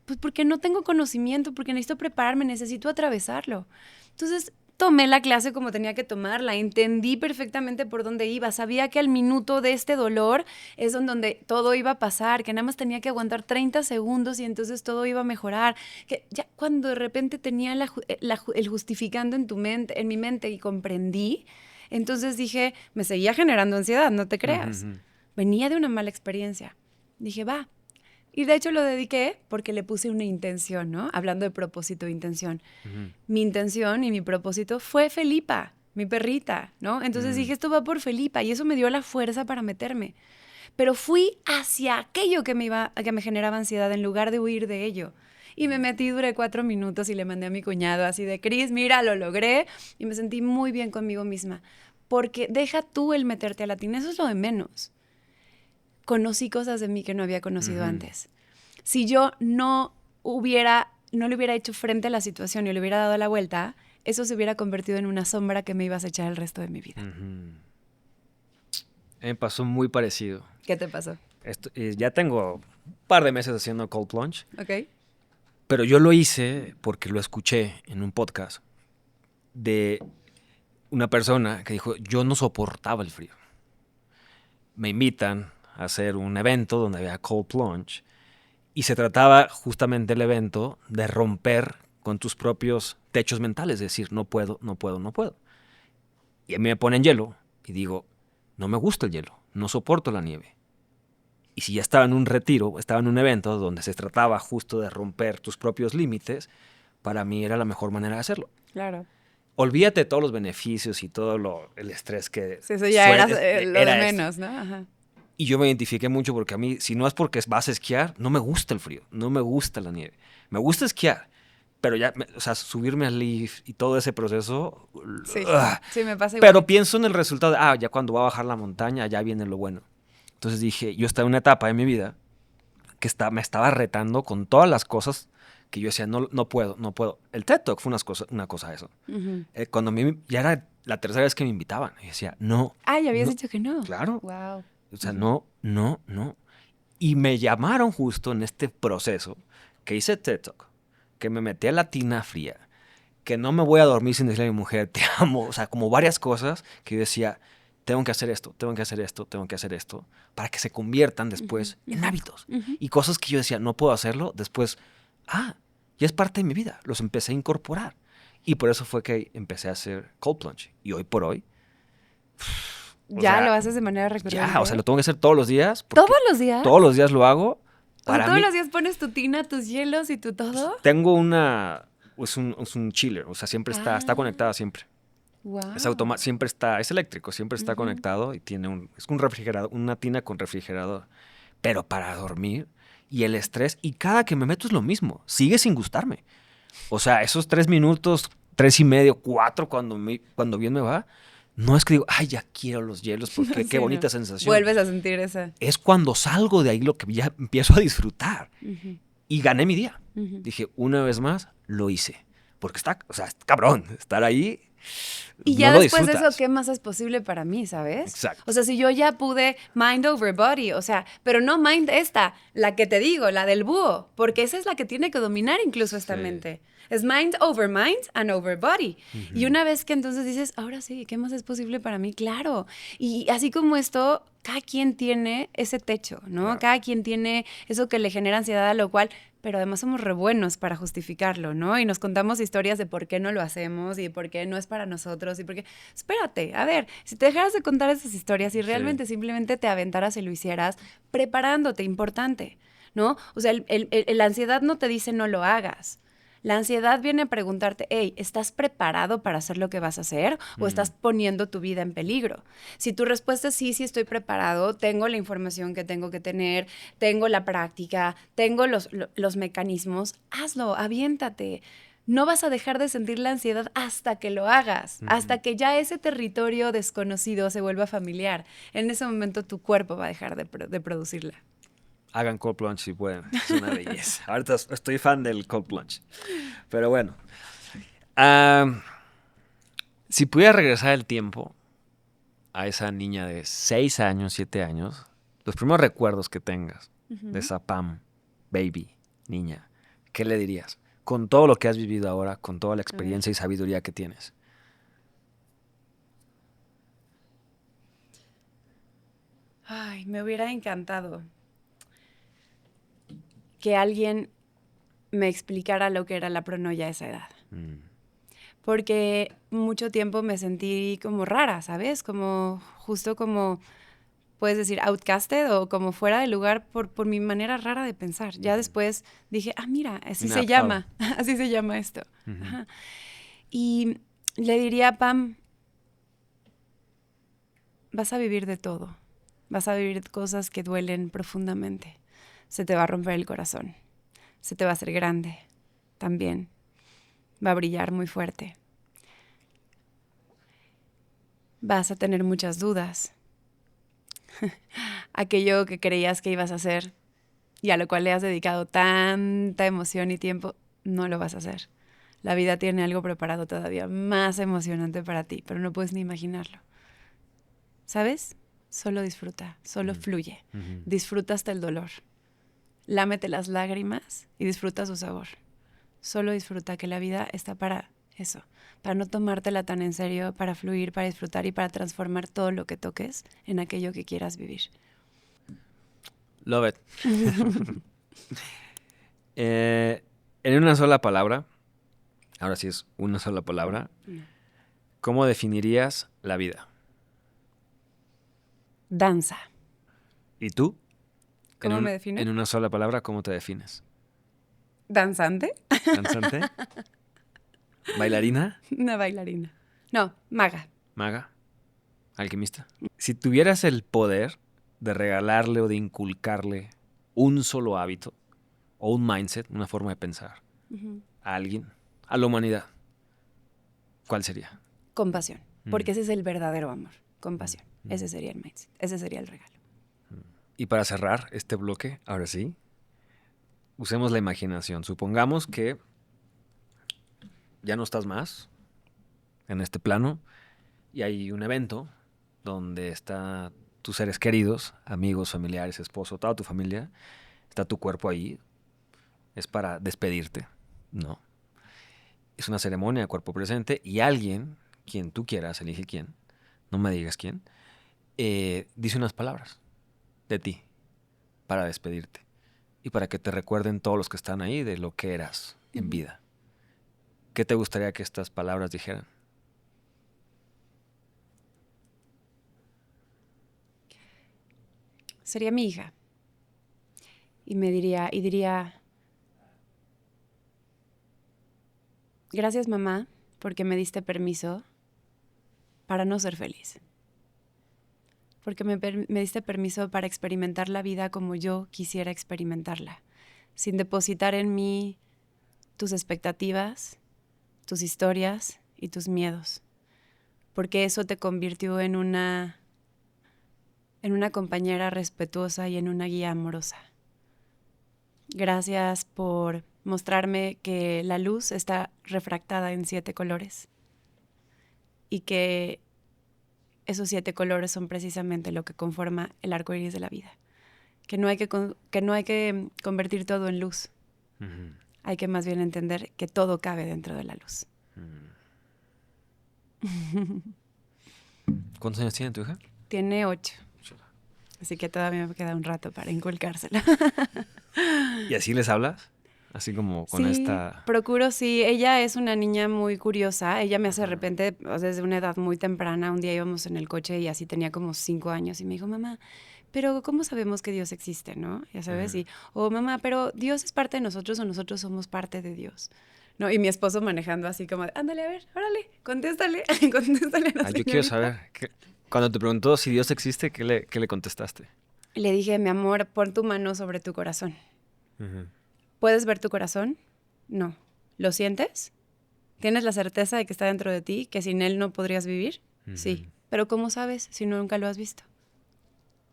Pues porque no tengo conocimiento, porque necesito prepararme, necesito atravesarlo. Entonces, tomé la clase como tenía que tomarla, entendí perfectamente por dónde iba, sabía que al minuto de este dolor es donde todo iba a pasar, que nada más tenía que aguantar 30 segundos y entonces todo iba a mejorar. Que ya cuando de repente tenía el justificando en mi mente y comprendí, entonces dije, me seguía generando ansiedad, no te creas. Uh-huh. Venía de una mala experiencia. Dije, va. Y de hecho lo dediqué porque le puse una intención, ¿no? Hablando de propósito e intención. Uh-huh. Mi intención y mi propósito fue Felipa, mi perrita, ¿no? Entonces dije, esto va por Felipa y eso me dio la fuerza para meterme. Pero fui hacia aquello que me generaba ansiedad en lugar de huir de ello. Y me metí, duré 4 minutos y le mandé a mi cuñado así de, Cris, mira, lo logré. Y me sentí muy bien conmigo misma. Porque deja tú el meterte a la tina, eso es lo de menos. Conocí cosas de mí que no había conocido uh-huh. antes. Si yo no le hubiera hecho frente a la situación y le hubiera dado la vuelta, eso se hubiera convertido en una sombra que me ibas a echar el resto de mi vida. Uh-huh. Me pasó muy parecido. ¿Qué te pasó? Ya tengo un par de meses haciendo cold plunge. Ok. Pero yo lo hice porque lo escuché en un podcast de una persona que dijo, yo no soportaba el frío. Me invitan a hacer un evento donde había cold plunge y se trataba justamente el evento de romper con tus propios techos mentales, es decir, no puedo. Y a mí me ponen hielo y digo, no me gusta el hielo, no soporto la nieve. Y si ya estaba en un retiro, estaba en un evento donde se trataba justo de romper tus propios límites, para mí era la mejor manera de hacerlo. Claro. Olvídate de todos los beneficios y todo el estrés que... Sí, eso ya era lo de menos, ¿no? Ajá. Y yo me identifiqué mucho porque a mí, si no es porque vas a esquiar, no me gusta el frío, no me gusta la nieve. Me gusta esquiar, pero ya, o sea, subirme al lift y todo ese proceso... Sí, me pasa igual. Pero pienso en el resultado de, ya cuando va a bajar la montaña, ya viene lo bueno. Entonces dije, yo estaba en una etapa de mi vida que me estaba retando con todas las cosas que yo decía, no puedo. El TED Talk fue una cosa de eso. Uh-huh. Cuando ya era la tercera vez que me invitaban, y decía, no. Ya habías dicho que no. Claro. Wow. O sea, no. Y me llamaron justo en este proceso que hice TED Talk, que me metí a la tina fría, que no me voy a dormir sin decirle a mi mujer, te amo. O sea, como varias cosas que yo decía, tengo que hacer esto, para que se conviertan después uh-huh. en hábitos. Uh-huh. Y cosas que yo decía, no puedo hacerlo, después, ya es parte de mi vida. Los empecé a incorporar. Y por eso fue que empecé a hacer cold plunge. Y hoy por hoy... lo haces de manera recurrente. O sea, lo tengo que hacer todos los días. ¿Todos los días? Todos los días lo hago. ¿Todos los días pones tu tina, tus hielos y tu todo? Tengo es un chiller, o sea, siempre está conectada siempre. Wow. Es eléctrico, siempre está uh-huh. conectado y tiene es un refrigerador, una tina con refrigerador. Pero para dormir y el estrés, y cada que me meto es lo mismo, sigue sin gustarme. O sea, esos 3 minutos, 3 y medio, 4, cuando bien me va, no es que digo, ay, ya quiero los hielos porque Sí, qué bonita no. sensación. Vuelves a sentir esa. Es cuando salgo de ahí lo que ya empiezo a disfrutar. Y gané mi día. Dije, una vez más, lo hice. Porque está, o sea, es cabrón, estar ahí. Y no ya lo después de eso, disfrutas. ¿qué más es posible para mí, sabes? Exacto. O sea, si yo ya pude mind over body, o sea, pero no mind esta, la que te digo, la del búho, porque esa es la que tiene que dominar incluso esta Sí. mente. Es mind and over body. Y una vez que entonces dices, ahora sí, ¿qué más es posible para mí? Claro. Y así como esto, cada quien tiene ese techo, ¿no? Claro. Cada quien tiene eso que le genera ansiedad, a lo cual, pero además somos re buenos para justificarlo, ¿no? Y nos contamos historias de por qué no lo hacemos y por qué no es para nosotros y por qué... Espérate, a ver, si te dejaras de contar esas historias y realmente simplemente te aventaras y lo hicieras, preparándote, importante, ¿no? O sea, la ansiedad no te dice no lo hagas. La ansiedad viene a preguntarte, hey, ¿estás preparado para hacer lo que vas a hacer o estás poniendo tu vida en peligro? Si tu respuesta es sí, sí estoy preparado, tengo la información que tengo que tener, tengo la práctica, tengo los mecanismos, hazlo, aviéntate. No vas a dejar de sentir la ansiedad hasta que lo hagas, hasta que ya ese territorio desconocido se vuelva familiar. En ese momento tu cuerpo va a dejar de producirla. Hagan cold plunge si pueden. Es una belleza. Ahorita estoy fan del cold plunge. Pero bueno. Si pudiera regresar el tiempo a esa niña de 6 años, 7 años, los primeros recuerdos que tengas de esa Pam, baby, niña, ¿qué le dirías? Con todo lo que has vivido ahora, con toda la experiencia y sabiduría que tienes. Ay, me hubiera encantado que alguien me explicara lo que era la pronoia a esa edad. Porque mucho tiempo me sentí como rara, ¿sabes? Como justo como, puedes decir, outcasted o como fuera de lugar por mi manera rara de pensar. Ya después dije, mira, así se llama, así se llama esto. Ajá. Y le diría a Pam, vas a vivir de todo. Vas a vivir cosas que duelen profundamente. Se te va a romper el corazón. Se te va a hacer grande también. Va a brillar muy fuerte. Vas a tener muchas dudas. Aquello que creías que ibas a hacer y a lo cual le has dedicado tanta emoción y tiempo, no lo vas a hacer. La vida tiene algo preparado todavía más emocionante para ti, pero no puedes ni imaginarlo. ¿Sabes? Solo disfruta, solo fluye. Disfruta hasta el dolor. Lámete las lágrimas y disfruta su sabor. Solo disfruta, que la vida está para eso, para no tomártela tan en serio, para fluir, para disfrutar y para transformar todo lo que toques en aquello que quieras vivir. Love it. En una sola palabra, ahora sí es una sola palabra, ¿cómo definirías la vida? Danza. ¿Y tú? ¿Cómo me defino? En una sola palabra, ¿cómo te defines? ¿Danzante? ¿Danzante? ¿Bailarina? Una bailarina. No, maga. ¿Maga? ¿Alquimista? Si tuvieras el poder de regalarle o de inculcarle un solo hábito o un mindset, una forma de pensar a alguien, a la humanidad, ¿cuál sería? Compasión, porque ese es el verdadero amor. Compasión. Ese sería el mindset, ese sería el regalo. Y para cerrar este bloque, ahora sí, usemos la imaginación. Supongamos que ya no estás más en este plano y hay un evento donde están tus seres queridos, amigos, familiares, esposo, toda tu familia, está tu cuerpo ahí, es para despedirte, ¿no? Es una ceremonia de cuerpo presente y alguien, quien tú quieras, elige quién, no me digas quién, dice unas palabras de ti para despedirte y para que te recuerden todos los que están ahí de lo que eras en vida. ¿Qué te gustaría que estas palabras dijeran? Sería mi hija. Y diría, gracias mamá, porque me diste permiso para no ser feliz. Porque me diste permiso para experimentar la vida como yo quisiera experimentarla, sin depositar en mí tus expectativas, tus historias y tus miedos. porque eso te convirtió en una compañera respetuosa y en una guía amorosa. Gracias por mostrarme que la luz está refractada en 7 colores y que esos 7 colores son precisamente lo que conforma el arco iris de la vida. Que no hay que convertir todo en luz. Ujú. Hay que más bien entender que todo cabe dentro de la luz. ¿Cuántos años tiene tu hija? Tiene 8. Así que todavía me queda un rato para inculcársela. ¿Y así les hablas? Así como con Sí, esta... procuro, sí. Ella es una niña muy curiosa. Ella me hace de repente, desde una edad muy temprana, un día íbamos en el coche y así tenía como 5 años y me dijo, mamá, pero ¿cómo sabemos que Dios existe, no? Ya sabes, o mamá, pero ¿Dios es parte de nosotros o nosotros somos parte de Dios? ¿No? Y mi esposo manejando así como, ándale, a ver, órale, contéstale, contéstale a la yo quiero señorita. saber, cuando te preguntó si Dios existe, ¿qué le contestaste? Le dije, mi amor, pon tu mano sobre tu corazón. Ujú. ¿Puedes ver tu corazón? No. ¿Lo sientes? ¿Tienes la certeza de que está dentro de ti, que sin él no podrías vivir? Sí. Pero ¿cómo sabes si nunca lo has visto?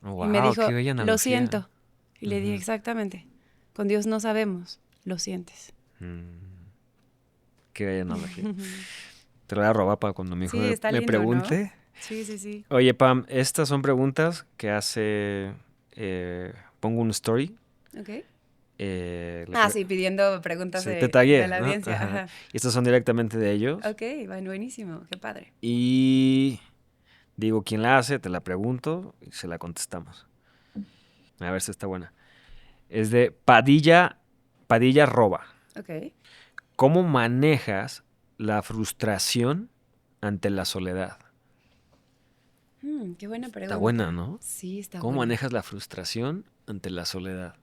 Oh, Y me wow, qué dijo, bella lo analogía. siento. Y le dije, exactamente. Con Dios no sabemos, lo sientes. Qué bella analogía. Te lo voy a robar para cuando mi hijo Sí, está me lindo, ¿no? pregunte. Sí, sí, sí. Oye, Pam, estas son preguntas que pongo un story. Ok. Le Sí, pidiendo preguntas sí, te de tagué, la ¿no? audiencia. Ajá. Ajá. Y estas son directamente de ellos. Ok, buenísimo, qué padre. Y digo quién la hace, te la pregunto y se la contestamos. A ver si está buena. Es de Padilla Roba. Ok. ¿Cómo manejas la frustración ante la soledad? Qué buena pregunta. Está buena, ¿no? Sí, está ¿Cómo buena. manejas la frustración ante la soledad?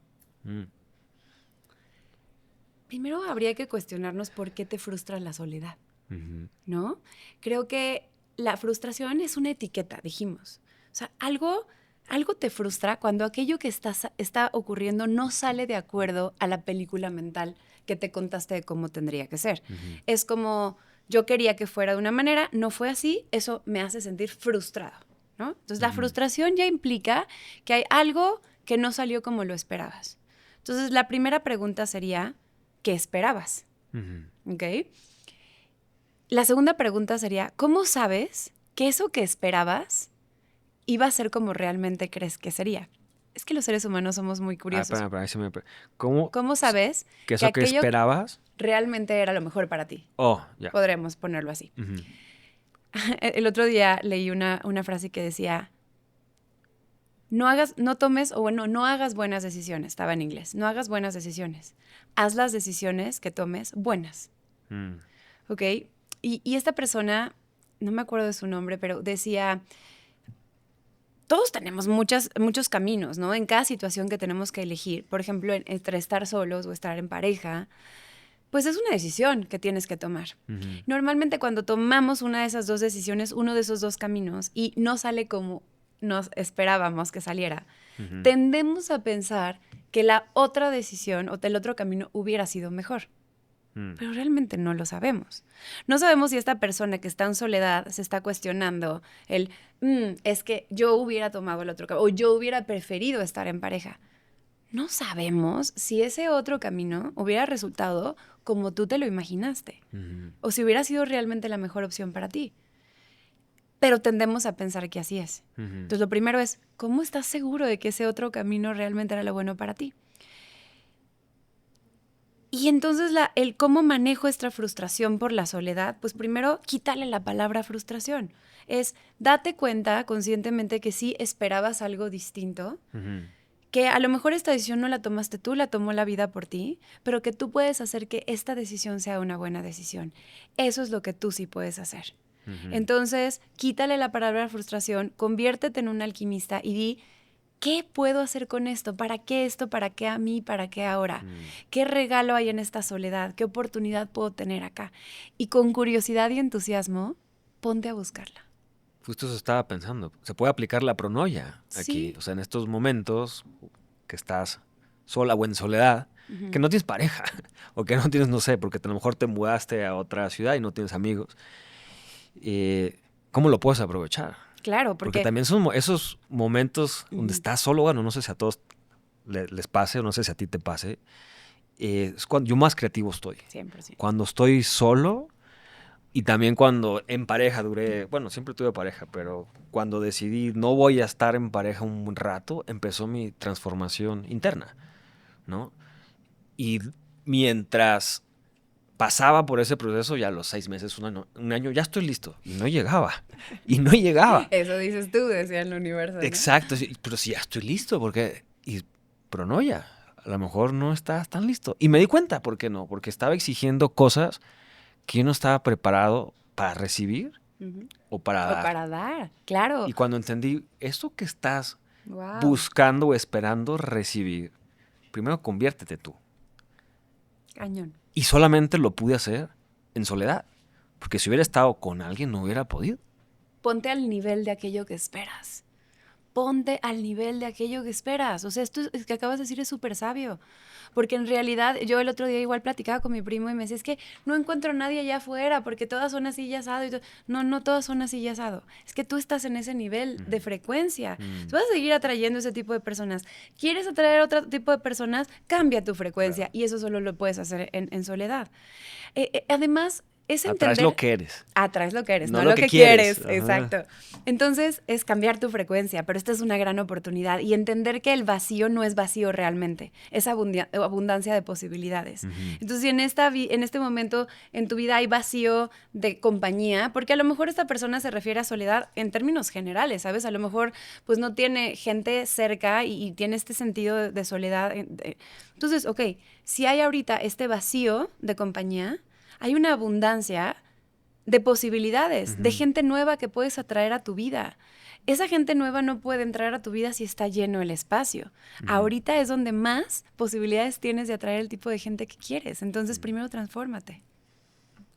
Primero habría que cuestionarnos por qué te frustra la soledad, Ujú. ¿no? Creo que la frustración es una etiqueta, dijimos. O sea, algo te frustra cuando aquello que está ocurriendo no sale de acuerdo a la película mental que te contaste de cómo tendría que ser. Es como, yo quería que fuera de una manera, no fue así, eso me hace sentir frustrado, ¿no? Entonces, la frustración ya implica que hay algo que no salió como lo esperabas. Entonces, la primera pregunta sería, ¿qué esperabas? ¿Ok? La segunda pregunta sería, ¿cómo sabes que eso que esperabas iba a ser como realmente crees que sería? Es que los seres humanos somos muy curiosos. Espera. ¿Cómo ¿Cómo sabes que que eso que aquello esperabas? realmente era lo mejor para ti? Oh, ya. Podremos ponerlo así. Ujú. El otro día leí una frase que decía, no hagas buenas decisiones. Estaba en inglés. No hagas buenas decisiones. Haz las decisiones que tomes buenas. Mm. ¿Ok? Y esta persona, no me acuerdo de su nombre, pero decía, todos tenemos muchos caminos, ¿no? En cada situación que tenemos que elegir. Por ejemplo, entre estar solos o estar en pareja, pues es una decisión que tienes que tomar. Ujú. Normalmente cuando tomamos una de esas dos decisiones, uno de esos dos caminos, y no sale como nos esperábamos que saliera, tendemos a pensar que la otra decisión o el otro camino hubiera sido mejor. Pero realmente no lo sabemos. No sabemos si esta persona que está en soledad se está cuestionando es que yo hubiera tomado el otro camino o yo hubiera preferido estar en pareja. No sabemos si ese otro camino hubiera resultado como tú te lo imaginaste o si hubiera sido realmente la mejor opción para ti. Pero tendemos a pensar que así es. Entonces, lo primero es, ¿cómo estás seguro de que ese otro camino realmente era lo bueno para ti? Y entonces el cómo manejo esta frustración por la soledad, pues primero quítale la palabra frustración. Es date cuenta conscientemente que sí esperabas algo distinto, que a lo mejor esta decisión no la tomaste tú, la tomó la vida por ti, pero que tú puedes hacer que esta decisión sea una buena decisión. Eso es lo que tú sí puedes hacer. Entonces, quítale la palabra frustración, conviértete en un alquimista y di, ¿qué puedo hacer con esto? ¿Para qué esto? ¿Para qué a mí? ¿Para qué ahora? ¿Qué regalo hay en esta soledad? ¿Qué oportunidad puedo tener acá? Y con curiosidad y entusiasmo, ponte a buscarla. Justo eso estaba pensando. Se puede aplicar la pronoia aquí. Sí. O sea, en estos momentos que estás sola o en soledad, que no tienes pareja o que no tienes, no sé, porque a lo mejor te mudaste a otra ciudad y no tienes amigos. ¿cómo lo puedes aprovechar? Claro, Porque también son esos momentos donde estás solo, bueno, no sé si a todos les pase o no sé si a ti te pase, es cuando yo más creativo estoy. 100%. Cuando estoy solo y también cuando en pareja bueno, siempre tuve pareja, pero cuando decidí no voy a estar en pareja un rato, empezó mi transformación interna, ¿no? Y mientras pasaba por ese proceso, ya a los 6 meses, un año, ya estoy listo. Y no llegaba. Y no llegaba. Eso dices tú, decía el universo, ¿no? Exacto. Pero si ya estoy listo, pero no ya. A lo mejor no estás tan listo. Y me di cuenta, ¿por qué no? Porque estaba exigiendo cosas que yo no estaba preparado para recibir o para O dar. para dar, claro. Y cuando entendí, eso que estás Wow. buscando o esperando recibir, primero conviértete tú. Cañón. Y solamente lo pude hacer en soledad. Porque si hubiera estado con alguien, no hubiera podido. Ponte al nivel de aquello que esperas. Ponte al nivel de aquello que esperas. O sea, esto que acabas de decir es súper sabio. Porque en realidad, yo el otro día igual platicaba con mi primo y me decía, es que no encuentro a nadie allá afuera porque todas son así y asado. No todas son así y asado. Es que tú estás en ese nivel de frecuencia. Tú vas a seguir atrayendo ese tipo de personas. ¿Quieres atraer otro tipo de personas? Cambia tu frecuencia. Claro. Y eso solo lo puedes hacer en soledad. Además, es entender... Atraes lo que eres. Atraes lo que eres, no lo que quieres. Exacto. Entonces, es cambiar tu frecuencia, pero esta es una gran oportunidad. Y entender que el vacío no es vacío realmente, es abundancia de posibilidades. Entonces, si en este momento en tu vida hay vacío de compañía, porque a lo mejor esta persona se refiere a soledad en términos generales, ¿sabes? A lo mejor pues no tiene gente cerca y tiene este sentido de soledad. Entonces, ok, si hay ahorita este vacío de compañía, hay una abundancia de posibilidades, de gente nueva que puedes atraer a tu vida. Esa gente nueva no puede entrar a tu vida si está lleno el espacio. Ahorita es donde más posibilidades tienes de atraer el tipo de gente que quieres. Entonces, primero transfórmate.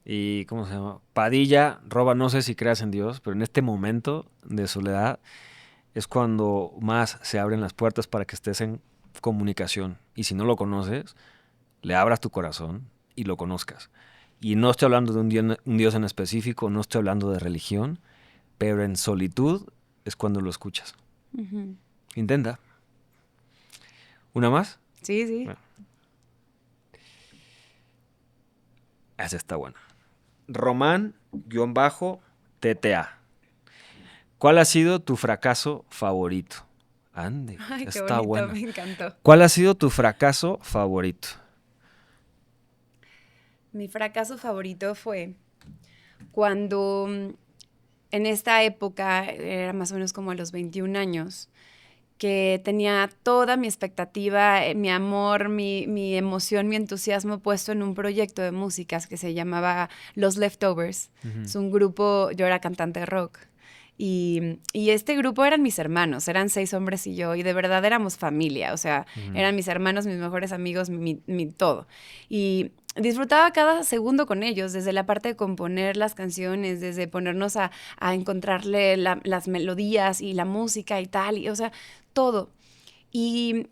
Y, ¿cómo se llama? Padilla, no sé si creas en Dios, pero en este momento de soledad es cuando más se abren las puertas para que estés en comunicación. Y si no lo conoces, le abras tu corazón y lo conozcas. Y no estoy hablando de un Dios en específico, no estoy hablando de religión, pero en solitud es cuando lo escuchas. Intenta. ¿Una más? Sí, sí. Bueno. Esa está buena. Román-TTA. ¿Cuál ha sido tu fracaso favorito? Ande, ay, qué está bonito, buena. Me encantó. ¿Cuál ha sido tu fracaso favorito? Mi fracaso favorito fue cuando en esta época, era más o menos como a los 21 años, que tenía toda mi expectativa, mi amor, mi emoción, mi entusiasmo puesto en un proyecto de músicas que se llamaba Los Leftovers. Es un grupo, yo era cantante de rock. Y este grupo eran mis hermanos, eran 6 hombres y yo, y de verdad éramos familia, o sea, eran mis hermanos, mis mejores amigos, mi todo. Y disfrutaba cada segundo con ellos, desde la parte de componer las canciones, desde ponernos a encontrarle las melodías y la música y tal, y, o sea, todo. Y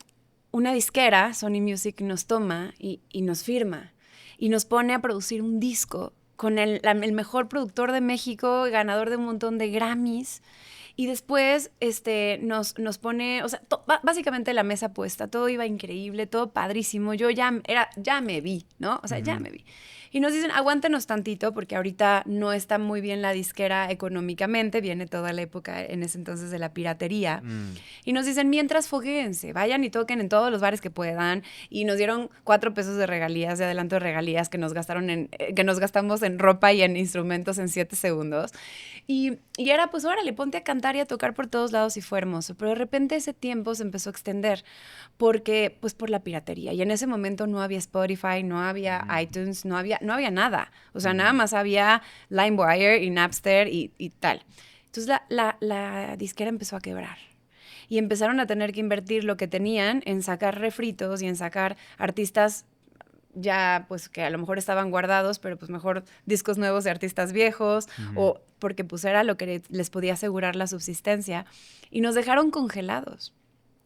una disquera, Sony Music, nos toma y nos firma y nos pone a producir un disco con el mejor productor de México, ganador de un montón de Grammys. Y después nos pone, o sea, básicamente la mesa puesta, todo iba increíble, todo padrísimo. Yo ya me vi, ¿no? O sea, ya me vi. Y nos dicen, aguántenos tantito, porque ahorita no está muy bien la disquera económicamente, viene toda la época en ese entonces de la piratería. Y nos dicen, mientras foguéense, vayan y toquen en todos los bares que puedan. Y nos dieron 4 pesos de regalías, de adelanto de regalías, que nos gastamos en ropa y en instrumentos en 7 segundos. Y era, pues, órale, ponte a cantar y a tocar por todos lados y fue hermoso. Pero de repente ese tiempo se empezó a extender porque, pues, por la piratería. Y en ese momento no había Spotify, no había iTunes, no había nada. O sea, nada más había LimeWire y Napster y tal. Entonces la disquera empezó a quebrar. Y empezaron a tener que invertir lo que tenían en sacar refritos y en sacar artistas ya pues que a lo mejor estaban guardados, pero pues mejor discos nuevos de artistas viejos, o porque pues era lo que les podía asegurar la subsistencia, y nos dejaron congelados.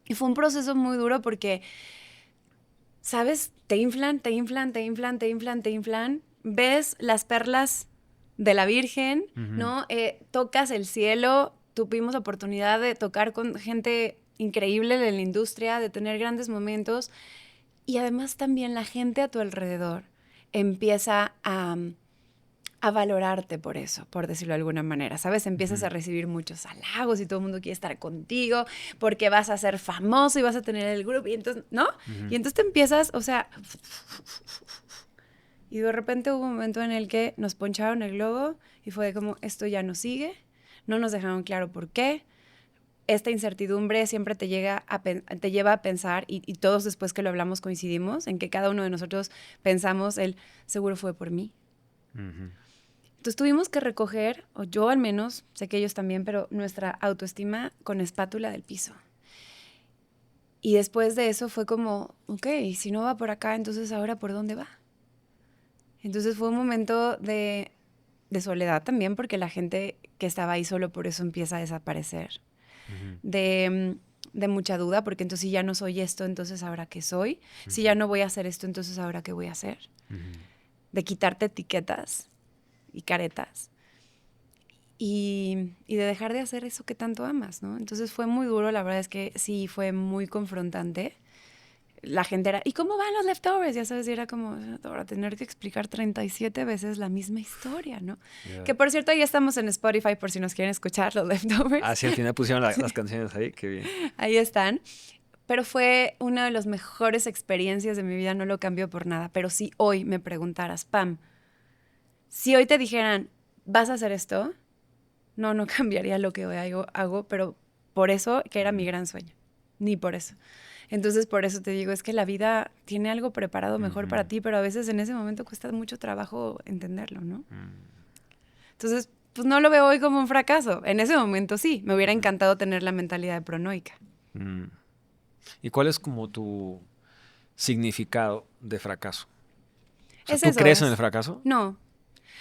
Y fue un proceso muy duro porque, ¿sabes? Te inflan, ves las perlas de la Virgen, ¿no? Tocas el cielo, tuvimos oportunidad de tocar con gente increíble de la industria, de tener grandes momentos, y además también la gente a tu alrededor empieza a valorarte por eso, por decirlo de alguna manera, ¿sabes? Empiezas a recibir muchos halagos y todo el mundo quiere estar contigo porque vas a ser famoso y vas a tener el grupo y entonces, ¿no? Y entonces te empiezas, o sea, y de repente hubo un momento en el que nos poncharon el globo y fue como, esto ya no sigue, no nos dejaron claro por qué. Esta incertidumbre siempre te lleva a pensar, y todos después que lo hablamos coincidimos, en que cada uno de nosotros pensamos, el seguro fue por mí. Entonces tuvimos que recoger, o yo al menos, sé que ellos también, pero nuestra autoestima con espátula del piso. Y después de eso fue como, ok, si no va por acá, entonces ahora ¿por dónde va? Entonces fue un momento de soledad también, porque la gente que estaba ahí solo por eso empieza a desaparecer. De mucha duda, porque entonces si ya no soy esto, entonces ¿ahora qué soy? Si ya no voy a hacer esto, entonces ¿ahora qué voy a hacer? De quitarte etiquetas y caretas y de dejar de hacer eso que tanto amas, ¿no? Entonces fue muy duro, la verdad es que sí, fue muy confrontante. La gente era, ¿y cómo van los leftovers? Ya sabes, y era como, ahora tener que explicar 37 veces la misma historia, ¿no? Yeah. Que por cierto, ya estamos en Spotify por si nos quieren escuchar los leftovers. Ah, sí, al final pusieron las canciones ahí, qué bien. Ahí están. Pero fue una de las mejores experiencias de mi vida, no lo cambio por nada. Pero si hoy me preguntaras, Pam, si hoy te dijeran, ¿vas a hacer esto? No cambiaría lo que hoy hago, pero por eso, que era mi gran sueño. Ni por eso. Entonces, por eso te digo, es que la vida tiene algo preparado mejor para ti, pero a veces en ese momento cuesta mucho trabajo entenderlo, ¿no? Entonces, pues no lo veo hoy como un fracaso. En ese momento sí, me hubiera encantado tener la mentalidad de pronoica. ¿Y cuál es como tu significado de fracaso? O sea, ¿Es ¿tú eso, crees en el fracaso? No.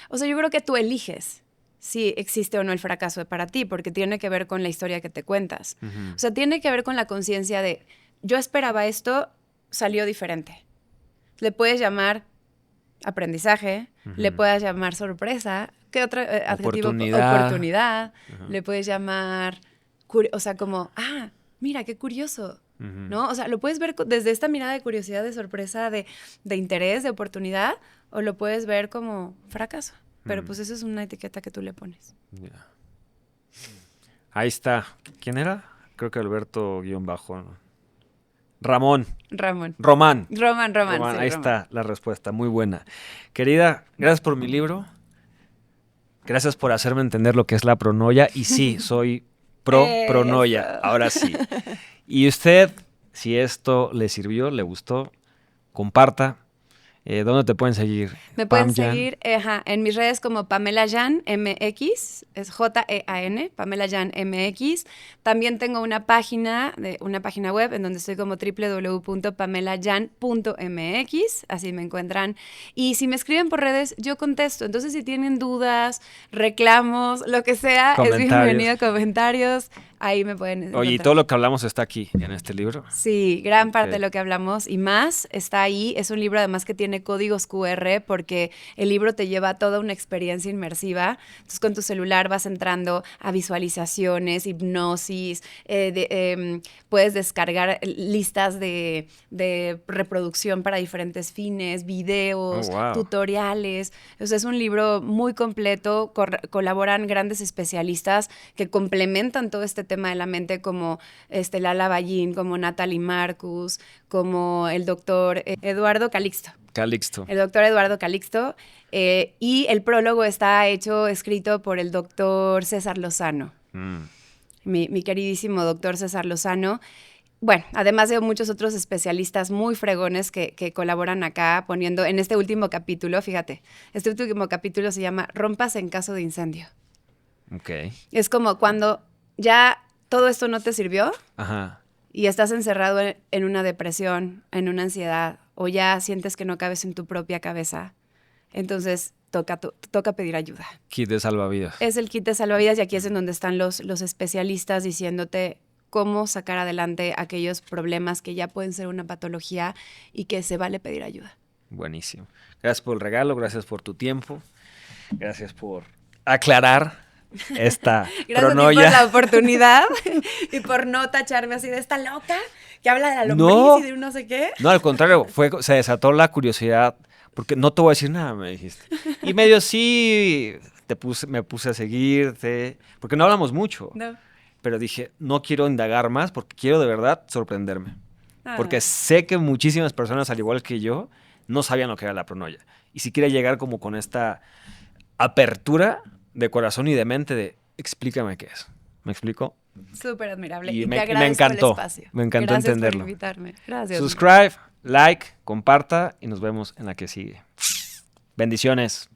O sea, yo creo que tú eliges si existe o no el fracaso para ti, porque tiene que ver con la historia que te cuentas. O sea, tiene que ver con la conciencia de, yo esperaba esto, salió diferente. Le puedes llamar aprendizaje, le puedes llamar sorpresa, ¿qué otro adjetivo? Oportunidad. Le puedes llamar, o sea, como, mira, qué curioso, ¿no? O sea, lo puedes ver desde esta mirada de curiosidad, de sorpresa, de interés, de oportunidad, o lo puedes ver como fracaso. Pero pues eso es una etiqueta que tú le pones. Yeah. Ahí está. ¿Quién era? Creo que Alberto-Bajo. Román. Sí, Ahí está la respuesta. Muy buena. Querida, gracias por mi libro. Gracias por hacerme entender lo que es la pronoia. Y sí, soy pronoia. Ahora sí. Y usted, si esto le sirvió, le gustó, comparta. ¿Dónde te pueden seguir? Me pueden seguir en mis redes como Pamela Jan MX, es J-E-A-N, Pamela Jan MX. También tengo una página web en donde estoy como www.pamelajan.mx, así me encuentran. Y si me escriben por redes, yo contesto. Entonces, si tienen dudas, reclamos, lo que sea, es bienvenido, comentarios. Ahí me pueden encontrar. Oye, ¿y todo lo que hablamos está aquí, en este libro? Sí, gran parte de lo que hablamos y más está ahí. Es un libro además que tiene códigos QR porque el libro te lleva a toda una experiencia inmersiva. Entonces, con tu celular vas entrando a visualizaciones, hipnosis, puedes descargar listas de reproducción para diferentes fines, videos, tutoriales. Entonces, es un libro muy completo. Colaboran grandes especialistas que complementan todo este tema de la mente, como Lala Ballín, como Natalie Marcus, como el doctor Eduardo Calixto. El doctor Eduardo Calixto. Y el prólogo está escrito por el doctor César Lozano. Mi queridísimo doctor César Lozano. Bueno, además de muchos otros especialistas muy fregones que colaboran acá poniendo en este último capítulo, fíjate, este último capítulo se llama Rompas en caso de incendio. Okay. Es como cuando ya todo esto no te sirvió y estás encerrado en una depresión, en una ansiedad, o ya sientes que no cabes en tu propia cabeza. Entonces toca pedir ayuda. Kit de salvavidas. Es el kit de salvavidas y aquí es en donde están los especialistas diciéndote cómo sacar adelante aquellos problemas que ya pueden ser una patología y que se vale pedir ayuda. Buenísimo. Gracias por el regalo, gracias por tu tiempo. Gracias por aclarar esta Gracias pronoia. a ti por la oportunidad y por no tacharme así de esta loca que habla de la lombriz No. y de un no sé qué. No, al contrario, se desató la curiosidad, porque no te voy a decir nada, me dijiste. Y medio sí me puse a seguirte, porque no hablamos mucho. No. Pero dije, no quiero indagar más porque quiero de verdad sorprenderme. Ah. Porque sé que muchísimas personas, al igual que yo, no sabían lo que era la pronoia. Y si quiere llegar como con esta apertura de corazón y de mente de, explícame qué es. ¿Me explico? Súper admirable. Y Y me te agradezco encantó. el espacio. Me encantó Gracias entenderlo. por invitarme. Gracias. Subscribe, like, comparta y nos vemos en la que sigue. Bendiciones.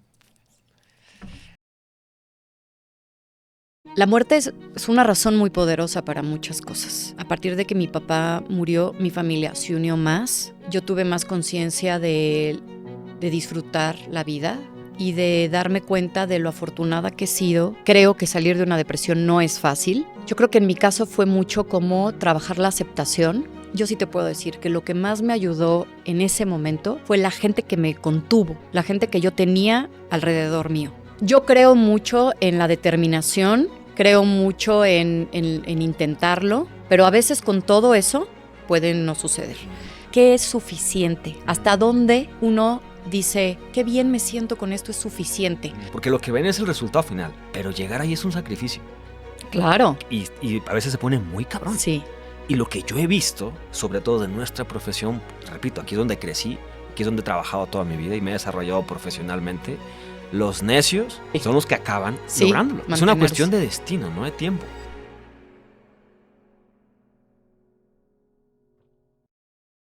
La muerte es una razón muy poderosa para muchas cosas. A partir de que mi papá murió, mi familia se unió más. Yo tuve más conciencia de disfrutar la vida y de darme cuenta de lo afortunada que he sido. Creo que salir de una depresión no es fácil. Yo creo que en mi caso fue mucho como trabajar la aceptación. Yo sí te puedo decir que lo que más me ayudó en ese momento fue la gente que me contuvo, la gente que yo tenía alrededor mío. Yo creo mucho en la determinación, creo mucho en intentarlo, pero a veces con todo eso puede no suceder. ¿Qué es suficiente? ¿Hasta dónde uno dice, qué bien me siento con esto, es suficiente? Porque lo que ven es el resultado final, pero llegar ahí es un sacrificio. Claro. Y a veces se pone muy cabrón. Sí. Y lo que yo he visto, sobre todo de nuestra profesión, repito, aquí es donde crecí, aquí es donde he trabajado toda mi vida y me he desarrollado profesionalmente, los necios son los que acaban Sí, lográndolo. Es una mantenerse. cuestión de destino, no de tiempo.